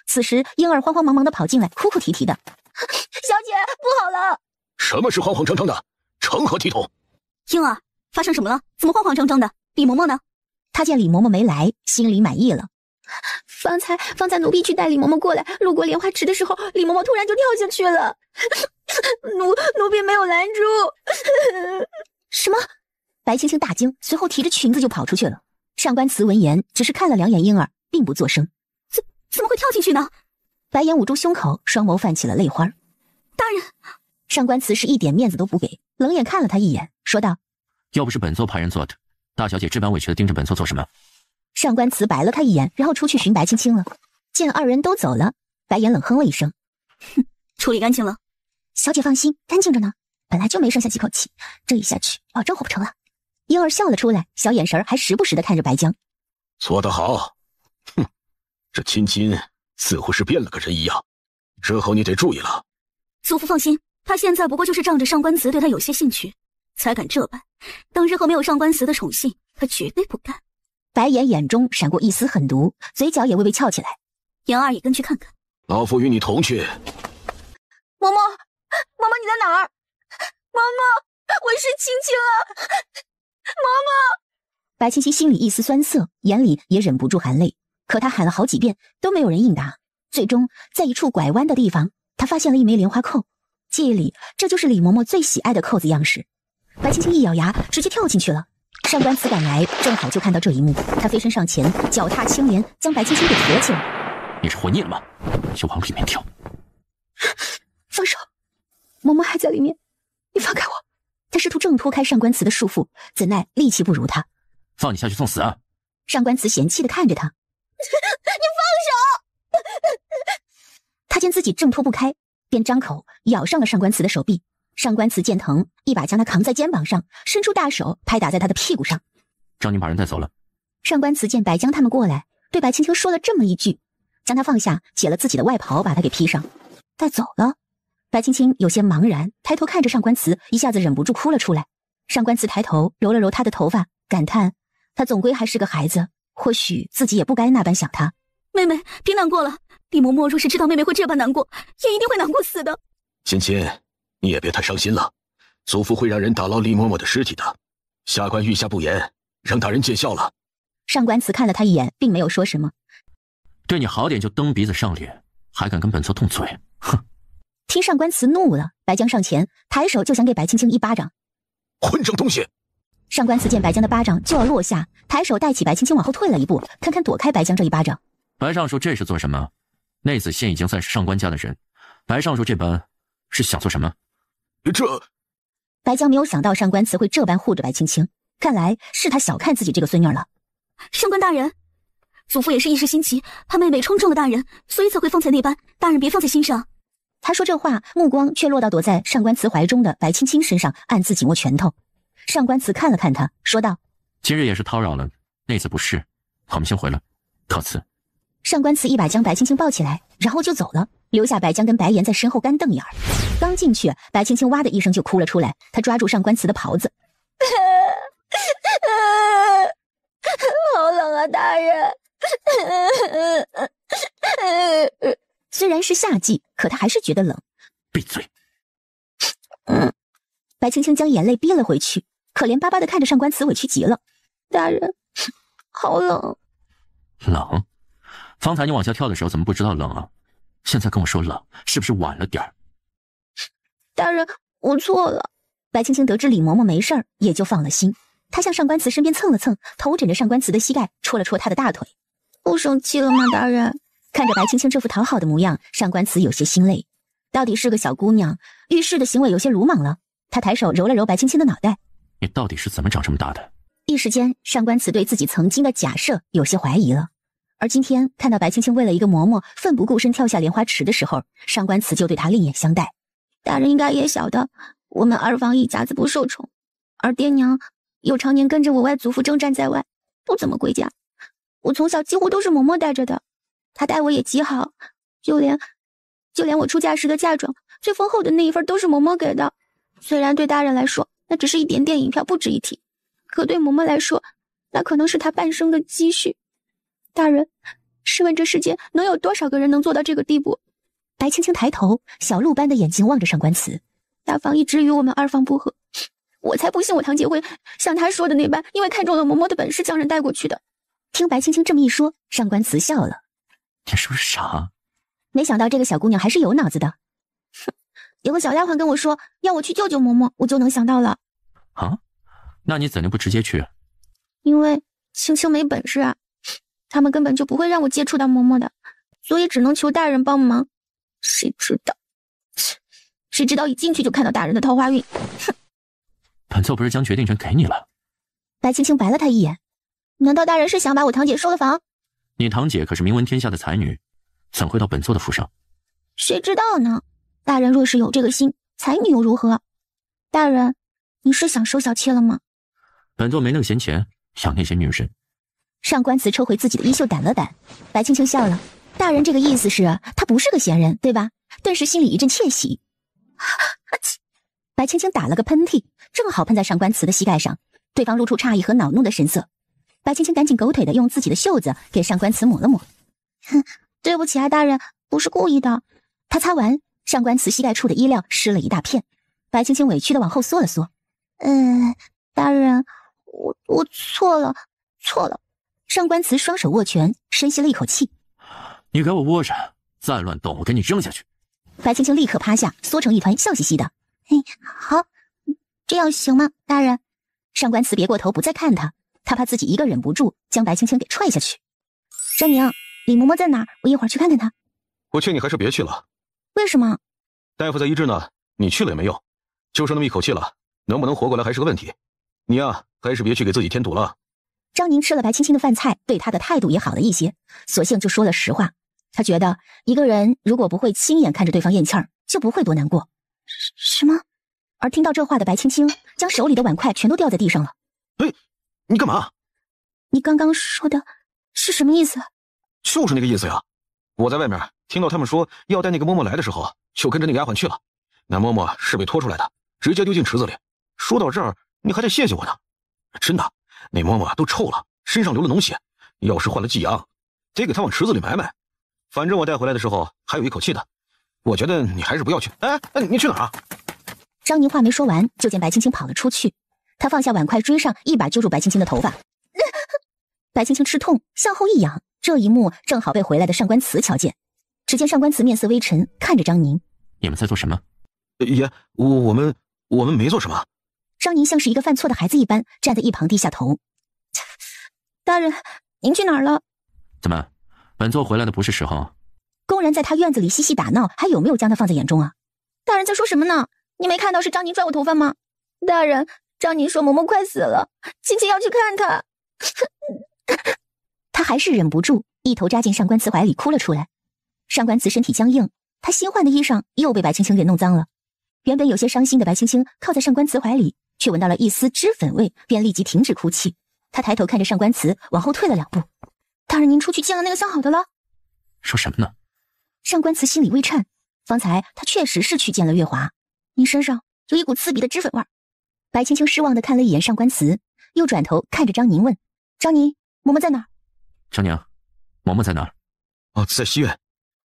此时婴儿慌慌忙忙的跑进来，哭哭啼啼的。小姐，不好了！什么是慌慌张张的？成何体统？婴儿，发生什么了？怎么慌慌张张的？李嬷嬷呢？他见李嬷嬷没来，心里满意了。方才奴婢去带李嬷嬷过来，路过莲花池的时候，李嬷嬷突然就跳下去了，奴婢没有拦住。什么？白青青大惊，随后提着裙子就跑出去了。上官慈闻言，只是看了两眼婴儿，并不作声。怎么会跳进去呢？白眼捂住胸口，双眸泛起了泪花。大人，上官慈是一点面子都不给，冷眼看了他一眼，说道：要不是本座派人做的，大小姐这般委屈的盯着本座做什么？上官慈白了他一眼，然后出去寻白青青了。见二人都走了，白眼冷哼了一声：哼，处理干净了。小姐放心，干净着呢，本来就没剩下几口气，这一下去保证活不成了。婴儿笑了出来，小眼神还时不时的看着白江。做得好。哼，这青青似乎是变了个人一样，之后你得注意了。祖父放心，他现在不过就是仗着上官慈对他有些兴趣，才敢这般。等日后没有上官慈的宠幸，他绝对不干。白眼眼中闪过一丝狠毒，嘴角也微微翘起来。妍儿也跟去看看。老夫与你同去。嬷嬷你在哪儿？嬷嬷，我是青青啊！嬷嬷。白青青心里一丝酸涩，眼里也忍不住含泪。可她喊了好几遍，都没有人应答。最终，在一处拐弯的地方，她发现了一枚莲花扣。记忆里这就是李嬷嬷最喜爱的扣子样式。白青青一咬牙，直接跳进去了。上官慈赶来，正好就看到这一幕，他飞身上前，脚踏青莲，将白青青给驮起来。你是活腻了吗？就往里面跳！放手，嬷嬷还在里面，你放开我！他试图挣脱开上官慈的束缚，怎奈力气不如他。放你下去送死啊！上官慈嫌弃地看着他，你放手！他见自己挣脱不开，便张口咬上了上官慈的手臂。上官慈见疼，一把将他扛在肩膀上，伸出大手拍打在他的屁股上。张宁把人带走了。上官慈见白江他们过来，对白青青说了这么一句，将他放下，解了自己的外袍，把他给披上，带走了。白青青有些茫然，抬头看着上官慈，一下子忍不住哭了出来。上官慈抬头揉了揉他的头发，感叹他总归还是个孩子，或许自己也不该那般想他。妹妹，别难过了。李嬷嬷若是知道妹妹会这般难过，也一定会难过死的。青青，你也别太伤心了，祖父会让人打捞李嬷嬷的尸体的。下官御下不言，让大人见笑了。上官慈看了他一眼，并没有说什么。对你好点就蹬鼻子上脸，还敢跟本座动嘴，哼！听上官慈怒了，白江上前抬手就想给白青青一巴掌。混账东西！上官慈见白江的巴掌就要落下，抬手带起白青青往后退了一步，堪堪躲开白江这一巴掌。白尚书这是做什么？内子现已经算是上官家的人，白尚书这般是想做什么？这……白江没有想到上官慈会这般护着白青青，看来是他小看自己这个孙女了。上官大人，祖父也是一时心急，怕妹妹冲撞了大人，所以才会方才那般，大人别放在心上。他说这话，目光却落到躲在上官慈怀中的白青青身上，暗自紧握拳头。上官慈看了看他，说道：今日也是叨扰了内子不适，我们先回了，告辞。上官慈一把将白青青抱起来，然后就走了，留下白江跟白岩在身后干瞪眼儿。刚进去，白青青哇的一声就哭了出来，她抓住上官慈的袍子，好冷啊，大人！虽然是夏季，可她还是觉得冷。闭嘴！白青青将眼泪逼了回去，可怜巴巴的看着上官慈，委屈极了。大人，好冷。冷？方才你往下跳的时候怎么不知道冷啊？现在跟我说冷，是不是晚了点儿？大人，我错了。白青青得知李嬷嬷没事儿，也就放了心。她向上官慈身边蹭了蹭，头枕着上官慈的膝盖，戳了戳他的大腿。不生气了吗，大人？看着白青青这副讨好的模样，上官慈有些心累。到底是个小姑娘，遇事的行为有些鲁莽了。他抬手揉了揉白青青的脑袋。你到底是怎么长这么大的？一时间，上官慈对自己曾经的假设有些怀疑了。而今天看到白青青为了一个嬷嬷奋不顾身跳下莲花池的时候，上官慈就对她另眼相待。大人应该也晓得，我们二房一家子不受宠，而爹娘又常年跟着我外祖父征战在外，不怎么归家。我从小几乎都是嬷嬷带着的，她待我也极好，就连我出嫁时的嫁妆最丰厚的那一份都是嬷嬷给的。虽然对大人来说那只是一点点银票，不值一提，可对嬷嬷来说，那可能是她半生的积蓄。大人，试问这世间能有多少个人能做到这个地步？白青青抬头，小鹿般的眼睛望着上官慈。大房一直与我们二房不和，我才不信我堂姐会像她说的那般，因为看中了嬷嬷的本事将人带过去的。听白青青这么一说，上官慈笑了。你是不是傻？没想到这个小姑娘还是有脑子的。哼，有个小丫鬟跟我说要我去救救嬷嬷，我就能想到了。啊？那你怎能不直接去？因为青青没本事啊。他们根本就不会让我接触到嬷嬷的，所以只能求大人帮忙。谁知道一进去就看到大人的桃花运。哼！本座不是将决定权给你了？白青青白了他一眼。难道大人是想把我堂姐收了房？你堂姐可是名闻天下的才女，怎会到本座的府上？谁知道呢？大人若是有这个心，才女又如何？大人，你是想收小妾了吗？本座没那个闲钱养那些女人。上官慈抽回自己的衣袖掸了掸，白青青笑了。大人这个意思是他不是个闲人，对吧？顿时心里一阵窃喜。白青青打了个喷嚏，正好喷在上官慈的膝盖上，对方露出诧异和恼怒的神色。白青青赶紧狗腿的用自己的袖子给上官慈抹了抹。哼，对不起啊，大人，不是故意的。他擦完，上官慈膝盖处的衣料湿了一大片。白青青委屈的往后缩了缩。大人，我错了。上官慈双手握拳，深吸了一口气。你给我窝着，再乱动我给你扔下去。白青青立刻趴下，缩成一团，笑嘻嘻的。好，这样行吗，大人？上官慈别过头，不再看他，他怕自己一个忍不住将白青青给踹下去。张宁，李嬷嬷在哪儿？我一会儿去看看她。我劝你还是别去了。为什么？大夫在医治呢，你去了也没用，就剩那么一口气了，能不能活过来还是个问题。你呀，还是别去给自己添堵了。张宁吃了白青青的饭菜，对他的态度也好了一些，索性就说了实话。他觉得一个人如果不会亲眼看着对方咽气儿，就不会多难过。什么？而听到这话的白青青将手里的碗筷全都掉在地上了。哎，你干嘛？你刚刚说的是什么意思？就是那个意思呀。我在外面听到他们说要带那个嬷嬷来的时候，就跟着那个丫鬟去了。那嬷嬷是被拖出来的，直接丢进池子里。说到这儿，你还得谢谢我呢。真的，那嬷嬷都臭了，身上流了脓血，要是患了寄阳，得给她往池子里埋埋。反正我带回来的时候还有一口气的。我觉得你还是不要去。哎，你去哪儿啊？张宁话没说完，就见白青青跑了出去。他放下碗筷，追上，一把揪住白青青的头发。白青青吃痛，向后一仰。这一幕正好被回来的上官慈瞧见。只见上官慈面色微沉，看着张宁：“你们在做什么？”爷，我们没做什么。张宁像是一个犯错的孩子一般，站在一旁低下头。大人，您去哪儿了？怎么，本座回来的不是时候？公然在他院子里嬉戏打闹，还有没有将他放在眼中啊？大人在说什么呢？你没看到是张宁拽我头发吗？大人，张宁说嬷嬷快死了，青青要去看她。他还是忍不住一头扎进上官慈怀里哭了出来。上官慈身体僵硬，他新换的衣裳又被白青青给弄脏了。原本有些伤心的白青青靠在上官慈怀里，却闻到了一丝脂粉味，便立即停止哭泣。他抬头看着上官慈，往后退了2步。大人，您出去见了那个相好的了？说什么呢？上官慈心里微颤，方才他确实是去见了月华。你身上有一股刺鼻的脂粉味。白青青失望地看了一眼上官慈，又转头看着张宁问：张宁，嬷嬷在哪儿？张宁，嬷嬷在哪儿？哦，在西院。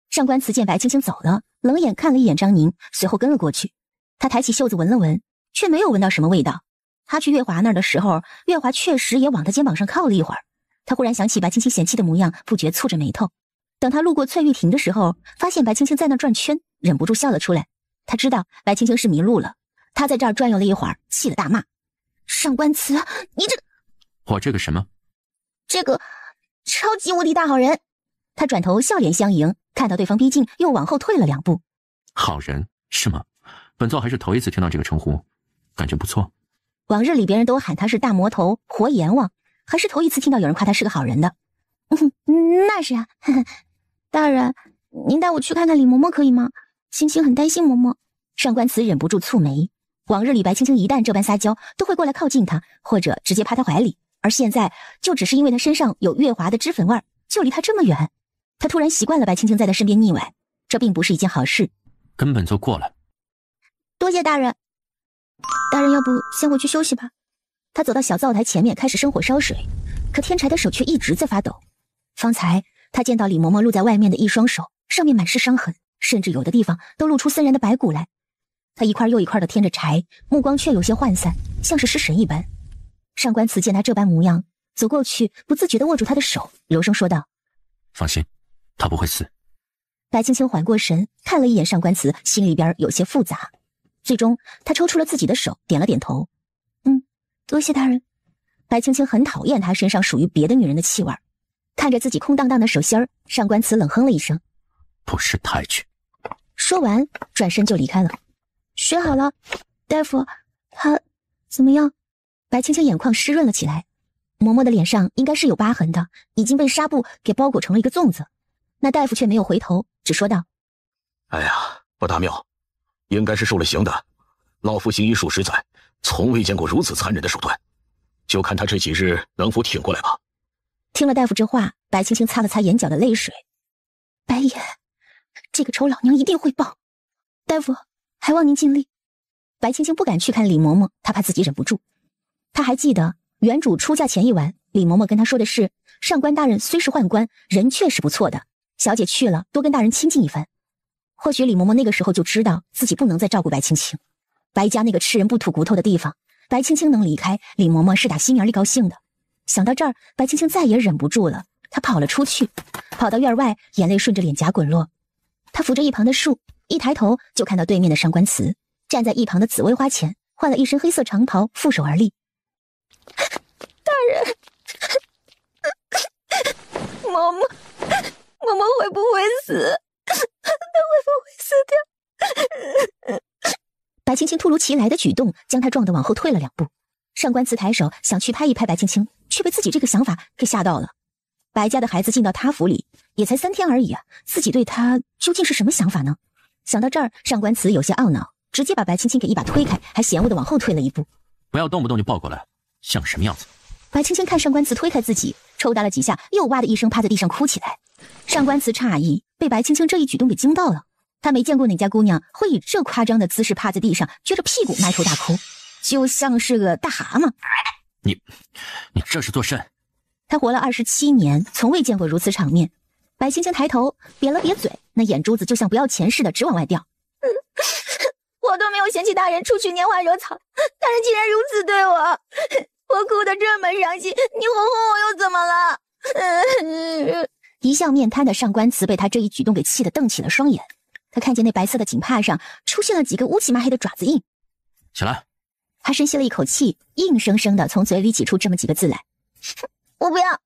上官慈见白青青走了，冷眼看了一眼张宁，随后跟了过去。他抬起袖子闻了闻，却没有闻到什么味道。他去月华那儿的时候，月华确实也往他肩膀上靠了一会儿。他忽然想起白青青嫌弃的模样，不觉蹙着眉头。等他路过翠玉亭的时候，发现白青青在那转圈，忍不住笑了出来。他知道白青青是迷路了。他在这儿转悠了一会儿，气了大骂：上官慈，你这……我这个什么？这个超级无敌大好人。他转头笑脸相迎，看到对方逼近，又往后退了2步。好人是吗？本座还是头一次听到这个称呼，感觉不错。往日里别人都喊他是大魔头、活阎王，还是头一次听到有人夸他是个好人的。那是啊。大人，您带我去看看李嬷嬷可以吗？青青很担心嬷嬷。上官慈忍不住蹙眉。往日里白青青一旦这般撒娇，都会过来靠近他，或者直接趴他怀里，而现在就只是因为他身上有月华的脂粉味，就离他这么远。他突然习惯了白青青在他身边腻歪，这并不是一件好事。跟本座过来。多谢大人。大人要不先回去休息吧。他走到小灶台前面开始生火烧水，可天柴的手却一直在发抖。方才他见到李嬷嬷露在外面的一双手，上面满是伤痕，甚至有的地方都露出森然的白骨来。他一块又一块的添着柴，目光却有些涣散，像是失神一般。上官慈见他这般模样，走过去不自觉地握住他的手，柔声说道：放心，他不会死。白青青缓过神，看了一眼上官慈，心里边有些复杂。最终他抽出了自己的手，点了点头。多谢大人。白青青很讨厌他身上属于别的女人的气味，看着自己空荡荡的手心儿，上官慈冷哼了一声：不识抬举。说完转身就离开了。水好了，大夫，他怎么样？白青青眼眶湿润了起来。嬷嬷的脸上应该是有疤痕的，已经被纱布给包裹成了一个粽子。那大夫却没有回头，只说道：哎呀，不大妙，应该是受了刑的。老夫行医数十载，从未见过如此残忍的手段，就看他这几日能否挺过来吧。听了大夫这话，白青青擦了擦眼角的泪水。白爷，这个丑老娘一定会报。大夫，还望您尽力。白青青不敢去看李嬷嬷，她怕自己忍不住。她还记得原主出嫁前一晚，李嬷嬷跟她说的是，上官大人虽是宦官，人确实不错的，小姐去了多跟大人亲近一番。或许李嬷嬷那个时候就知道自己不能再照顾白青青。白家那个吃人不吐骨头的地方，白青青能离开，李嬷嬷是打心眼里高兴的。想到这儿，白青青再也忍不住了，她跑了出去，跑到院外，眼泪顺着脸颊滚落。她扶着一旁的树，一抬头就看到对面的上官慈站在一旁的紫薇花前，换了一身黑色长袍，负手而立。大人，嬷嬷会不会死？她会不会死掉？白青青突如其来的举动将她撞得往后退了2步。上官慈抬手想去拍一拍白青青，却被自己这个想法给吓到了。白家的孩子进到他府里也才3天而已啊，自己对他究竟是什么想法呢？想到这儿，上官慈有些懊恼，直接把白青青给一把推开，还嫌恶的往后退了1步。不要动不动就抱过来，像个什么样子？白青青看上官慈推开自己，抽打了几下，又哇的一声趴在地上哭起来。上官慈诧异，被白青青这一举动给惊到了。他没见过哪家姑娘会以这夸张的姿势趴在地上，撅着屁股埋头大哭，就像是个大蛤蟆。你这是做甚？他活了27年，从未见过如此场面。白青青抬头瘪了瘪嘴，那眼珠子就像不要钱似的直往外掉。我都没有嫌弃大人出去拈花惹草，大人竟然如此对我，我哭得这么伤心，你哄哄我又怎么了？一向面瘫的上官慈被他这一举动给气得瞪起了双眼。他看见那白色的锦帕上出现了几个乌漆麻黑的爪子印。起来。他深吸了一口气，硬生生的从嘴里挤出这么几个字来。我不要。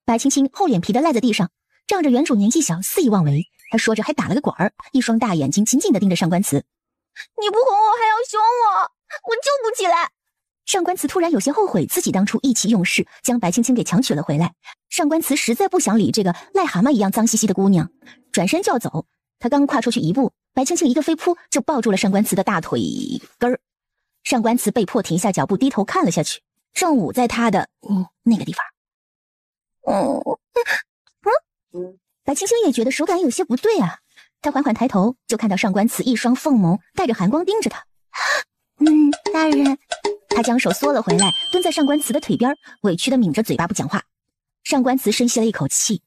白青青厚脸皮的赖在地上，仗着原主年纪小，肆意妄为。他说着还打了个滚儿，一双大眼睛紧紧的盯着上官慈。你不哄我还要凶我，我就不起来。上官慈突然有些后悔自己当初意气用事，将白青青给强娶了回来。上官慈实在不想理这个癞蛤蟆一样脏兮兮的姑娘，转身就要走。他刚跨出去1步，白青青一个飞扑就抱住了上官慈的大腿根儿。上官慈被迫停下脚步，低头看了下去，正捂在他的那个地方。白青青也觉得手感有些不对啊，她缓缓抬头，就看到上官慈一双凤眸带着寒光盯着她。大人。他将手缩了回来，蹲在上官慈的腿边，委屈的抿着嘴巴不讲话。上官慈深吸了一口气，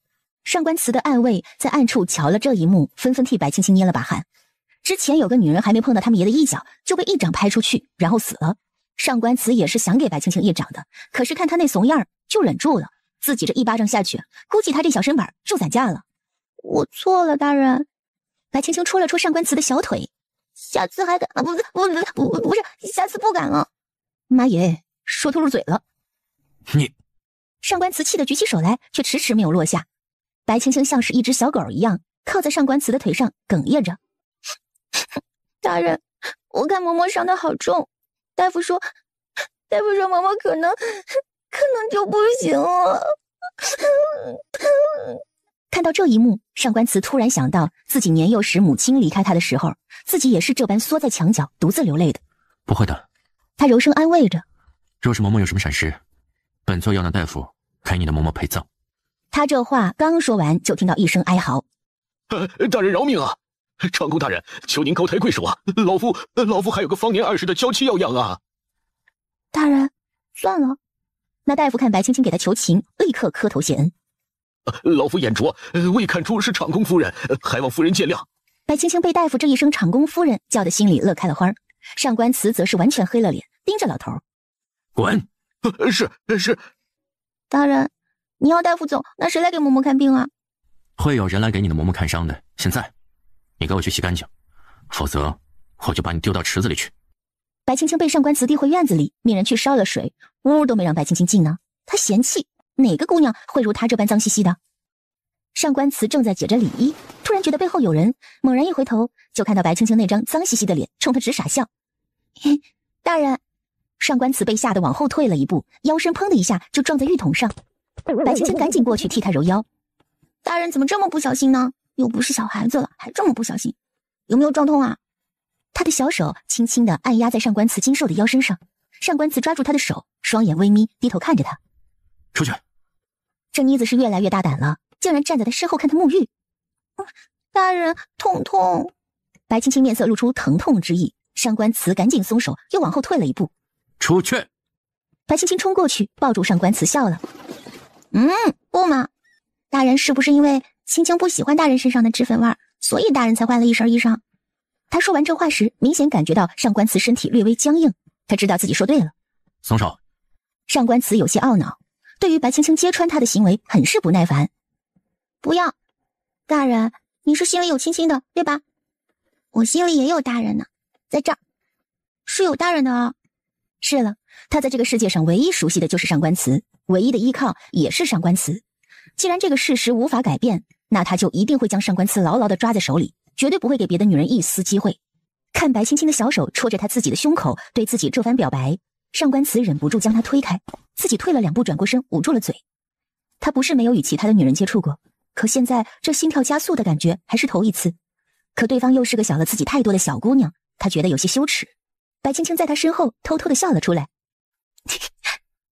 上官慈的暗卫在暗处瞧了这一幕，纷纷替白青青捏了把汗。之前有个女人还没碰到他们爷的一脚，就被一掌拍出去，然后死了。上官慈也是想给白青青一掌的，可是看他那怂样就忍住了。自己这一巴掌下去，估计他这小身板就散架了。我错了，大人。白青青戳了戳上官慈的小腿，下次还敢啊？不是，下次不敢了。妈耶，说秃噜嘴了。你。上官慈气得举起手来，却迟迟没有落下。白青青像是一只小狗一样靠在上官慈的腿上哽咽着。大人，我看嬷嬷伤得好重，大夫说嬷嬷可能就不行了。看到这一幕，上官慈突然想到自己年幼时母亲离开他的时候，自己也是这般缩在墙角独自流泪的。不会的，他柔声安慰着。若是嬷嬷有什么闪失，本座要让大夫给你的嬷嬷陪葬。他这话刚说完，就听到一声哀嚎。大人饶命啊！长工大人，求您高抬贵手啊！老夫还有个方年20的娇妻要养啊！大人，算了。那大夫看白青青给他求情，立刻磕头谢恩。老夫眼拙，未看出是长工夫人，还望夫人见谅。白青青被大夫这一声长工夫人叫得心里乐开了花。上官慈则是完全黑了脸，盯着老头。滚！是。大人，你要大夫走，那谁来给嬷嬷看病啊？会有人来给你的嬷嬷看伤的。现在你给我去洗干净，否则我就把你丢到池子里去。白青青被上官慈递回院子里，命人去烧了水，屋都没让白青青进呢。他嫌弃哪个姑娘会如她这般脏兮兮的。上官慈正在解着里衣，突然觉得背后有人，猛然一回头，就看到白青青那张脏兮兮的脸冲他直傻笑。大人。上官慈被吓得往后退了1步，腰身砰的一下就撞在浴桶上。白青青赶紧过去替他揉腰。大人怎么这么不小心呢？又不是小孩子了，还这么不小心，有没有撞痛啊？他的小手轻轻地按压在上官慈精瘦的腰身上。上官慈抓住他的手，双眼微眯，低头看着他。出去。这妮子是越来越大胆了，竟然站在他身后看他沐浴。大人，痛。白青青面色露出疼痛之意，上官慈赶紧松手，又往后退了1步。出去！白青青冲过去抱住上官慈笑了。不嘛，大人是不是因为青青不喜欢大人身上的脂粉味，所以大人才换了一身衣裳？他说完这话时，明显感觉到上官慈身体略微僵硬，他知道自己说对了。松手！上官慈有些懊恼，对于白青青揭穿他的行为很是不耐烦。不要，大人，你是心里有青青的，对吧？我心里也有大人呢，在这儿，是有大人的啊。是了，他在这个世界上唯一熟悉的就是上官慈，唯一的依靠也是上官慈。既然这个事实无法改变，那他就一定会将上官慈牢牢地抓在手里，绝对不会给别的女人一丝机会。看白青青的小手戳着他自己的胸口，对自己这番表白，上官慈忍不住将他推开，自己退了2步，转过身捂住了嘴。他不是没有与其他的女人接触过，可现在这心跳加速的感觉还是头一次。可对方又是个小了自己太多的小姑娘，他觉得有些羞耻。白青青在他身后偷偷地笑了出来。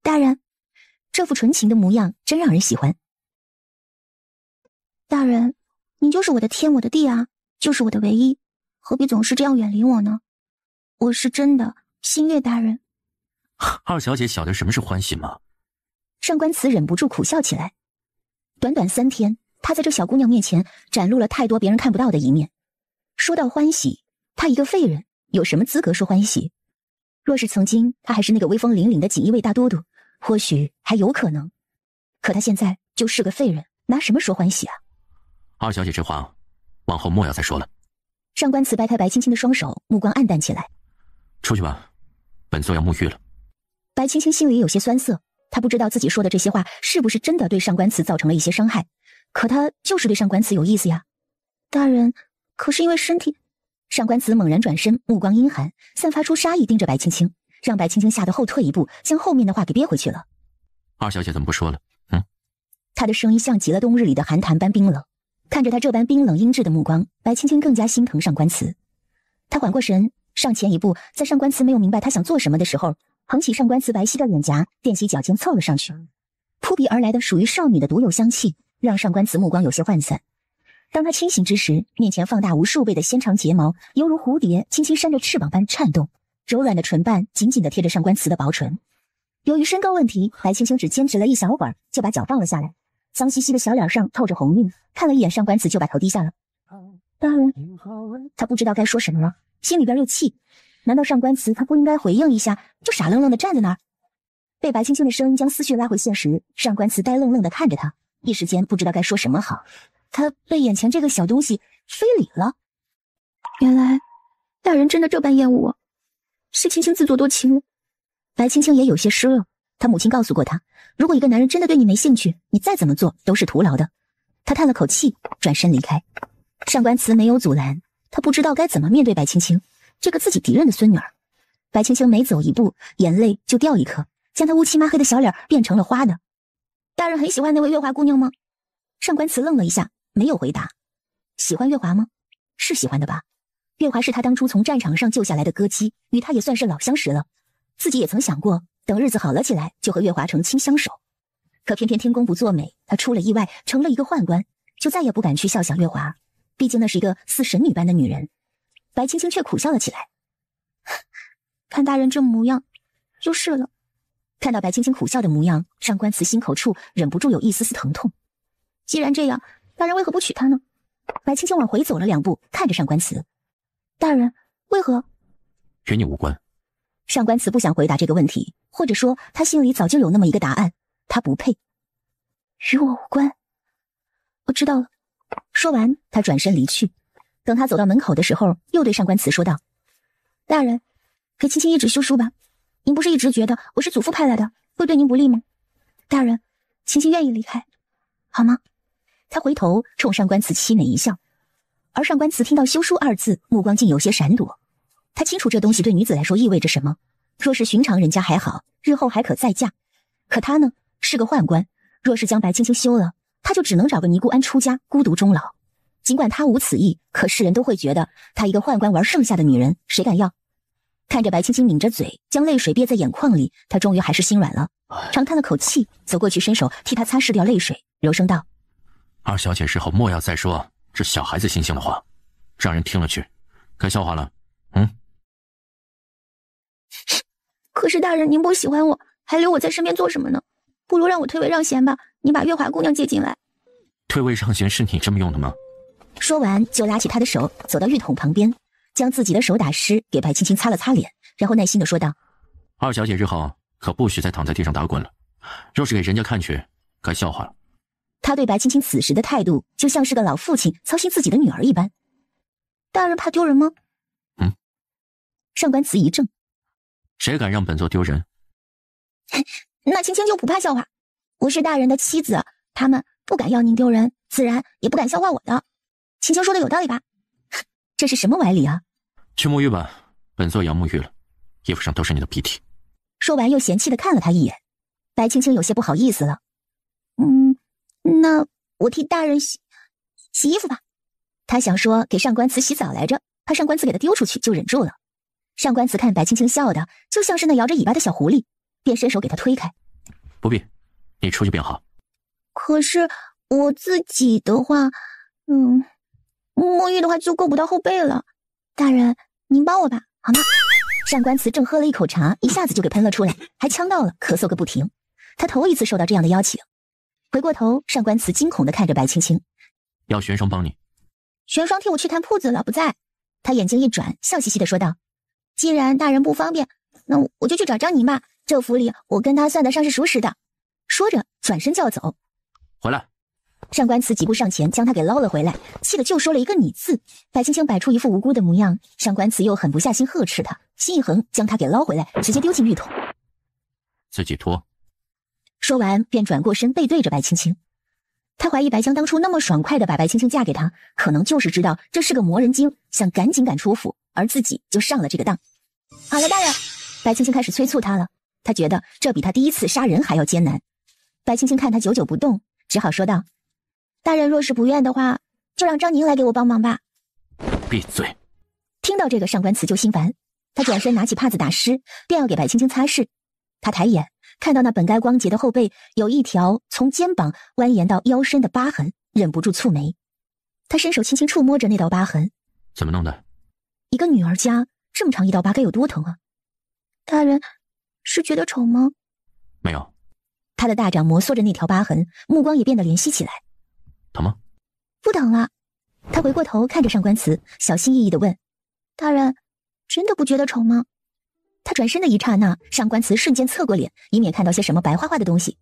大人，这副纯情的模样真让人喜欢。大人，你就是我的天，我的地啊，就是我的唯一，何必总是这样远离我呢？我是真的，星月大人。二小姐晓得什么是欢喜吗？上官慈忍不住苦笑起来。短短3天，他在这小姑娘面前展露了太多别人看不到的一面。说到欢喜，他一个废人有什么资格说欢喜？若是曾经他还是那个威风凛凛的锦衣卫大都督，或许还有可能。可他现在就是个废人，拿什么说欢喜啊？二小姐这话，往后莫要再说了。上官慈掰开白青青的双手，目光暗淡起来。出去吧，本座要沐浴了。白青青心里有些酸涩，她不知道自己说的这些话是不是真的对上官慈造成了一些伤害，可她就是对上官慈有意思呀。大人，可是因为身体……上官慈猛然转身，目光阴寒，散发出杀意，盯着白青青，让白青青吓得后退一步，将后面的话给憋回去了。二小姐怎么不说了？她的声音像极了冬日里的寒潭般冰冷。看着他这般冰冷阴鸷的目光，白青青更加心疼上官慈。他缓过神，上前一步，在上官慈没有明白他想做什么的时候，捧起上官慈白皙的脸颊，踮起脚尖凑了上去。扑鼻而来的属于少女的独有香气，让上官慈目光有些涣散。当他清醒之时，面前放大无数倍的纤长睫毛，犹如蝴蝶轻轻扇着翅膀般颤动，柔软的唇瓣紧紧地贴着上官慈的薄唇。由于身高问题，白青青只坚持了一小会儿，就把脚放了下来。脏兮兮的小脸上透着红晕，看了一眼上官慈就把头低下了。大人，他不知道该说什么了，心里边又气，难道上官慈他不应该回应一下，就傻愣愣的站在那儿？被白青青的声音将思绪拉回现实，上官慈呆愣愣的看着他，一时间不知道该说什么好。他被眼前这个小东西非礼了。原来大人真的这般厌恶我，是青青自作多情了。白青青也有些失落。他母亲告诉过他，如果一个男人真的对你没兴趣，你再怎么做都是徒劳的。他叹了口气，转身离开。上官慈没有阻拦，他不知道该怎么面对白青青，这个自己敌人的孙女儿。白青青每走一步，眼泪就掉一颗，将他乌漆麻黑的小脸变成了花的。大人很喜欢那位月华姑娘吗？上官慈愣了一下，没有回答。喜欢月华吗？是喜欢的吧。月华是他当初从战场上救下来的歌姬，与他也算是老相识了。自己也曾想过，等日子好了起来，就和月华成亲相守。可偏偏天公不作美，他出了意外，成了一个宦官，就再也不敢去笑想月华。毕竟那是一个似神女般的女人。白青青却苦笑了起来。看大人这模样，就是了。看到白青青苦笑的模样，上官慈心口处忍不住有一丝丝疼痛。既然这样，大人为何不娶她呢？白青青往回走了2步，看着上官慈。大人，为何？与你无关。上官慈不想回答这个问题，或者说他心里早就有那么一个答案，他不配。与我无关。我知道了。说完，他转身离去。等他走到门口的时候，又对上官慈说道：大人，给青青一纸休书吧。您不是一直觉得我是祖父派来的，会对您不利吗？大人，青青愿意离开，好吗？他回头冲上官慈凄美一笑。而上官慈听到休书2字，目光竟有些闪躲。他清楚这东西对女子来说意味着什么，若是寻常人家还好，日后还可再嫁。可他呢，是个宦官，若是将白青青休了，他就只能找个尼姑庵出家，孤独终老。尽管他无此意，可世人都会觉得他一个宦官玩剩下的女人，谁敢要？看着白青青抿着嘴，将泪水憋在眼眶里，他终于还是心软了，长叹了口气，走过去伸手替他擦拭掉泪水，柔声道：二小姐日后莫要再说这小孩子心性的话，让人听了去该笑话了。可是大人您不喜欢我，还留我在身边做什么呢？不如让我退位让贤吧，你把月华姑娘接进来。退位让贤是你这么用的吗？说完就拉起他的手，走到浴桶旁边，将自己的手打湿，给白青青擦了擦脸，然后耐心地说道：二小姐日后可不许再躺在地上打滚了，若是给人家看去，该笑话了。他对白青青此时的态度，就像是个老父亲操心自己的女儿一般。大人怕丢人吗？上官慈一怔，谁敢让本座丢人？那青青就不怕笑话。我是大人的妻子，他们不敢要您丢人，自然也不敢笑话我的。青青说的有道理吧？这是什么歪理啊？去沐浴吧，本座也要沐浴了，衣服上都是你的鼻涕。说完又嫌弃地看了他一眼。白青青有些不好意思了。那我替大人洗衣服吧。他想说给上官慈洗澡来着，怕上官慈给他丢出去，就忍住了。上官慈看白青青笑的就像是那摇着尾巴的小狐狸，便伸手给他推开。不必，你出去便好。可是我自己的话，沐浴的话就够不到后背了。大人，您帮我吧，好吗？上官慈正喝了一口茶，一下子就给喷了出来，还呛到了，咳嗽个不停。他头一次受到这样的邀请。回过头，上官慈惊恐地看着白青青。要玄霜帮你。玄霜替我去看铺子了，不在。他眼睛一转，笑嘻嘻地说道：既然大人不方便，那我就去找张宁吧，这府里我跟他算得上是熟识的。说着转身就要走。回来。上官慈急步上前将他给捞了回来，气得就说了一个你字。白青青摆出一副无辜的模样，上官慈又狠不下心呵斥他，心一横将他给捞回来，直接丢进浴桶。自己脱。说完便转过身背对着白青青。他怀疑白江当初那么爽快地把白青青嫁给他，可能就是知道这是个魔人精，想赶紧赶出府，而自己就上了这个当。好了，大人。白青青开始催促他了，他觉得这比他第一次杀人还要艰难。白青青看他久久不动，只好说道：大人若是不愿的话，就让张宁来给我帮忙吧。闭嘴。听到这个，上官慈就心烦，他转身拿起帕子打湿，便要给白青青擦拭。他抬眼看到那本该光洁的后背有一条从肩膀蜿蜒到腰身的疤痕，忍不住蹙眉。他伸手轻轻触摸着那道疤痕。怎么弄的？一个女儿家这么长一道疤该有多疼啊！大人是觉得丑吗？没有。他的大掌摩挲着那条疤痕，目光也变得怜惜起来。疼吗？不疼了。他回过头看着上官慈，小心翼翼地问：大人真的不觉得丑吗？他转身的一刹那，上官慈瞬间侧过脸，以免看到些什么白花花的东西。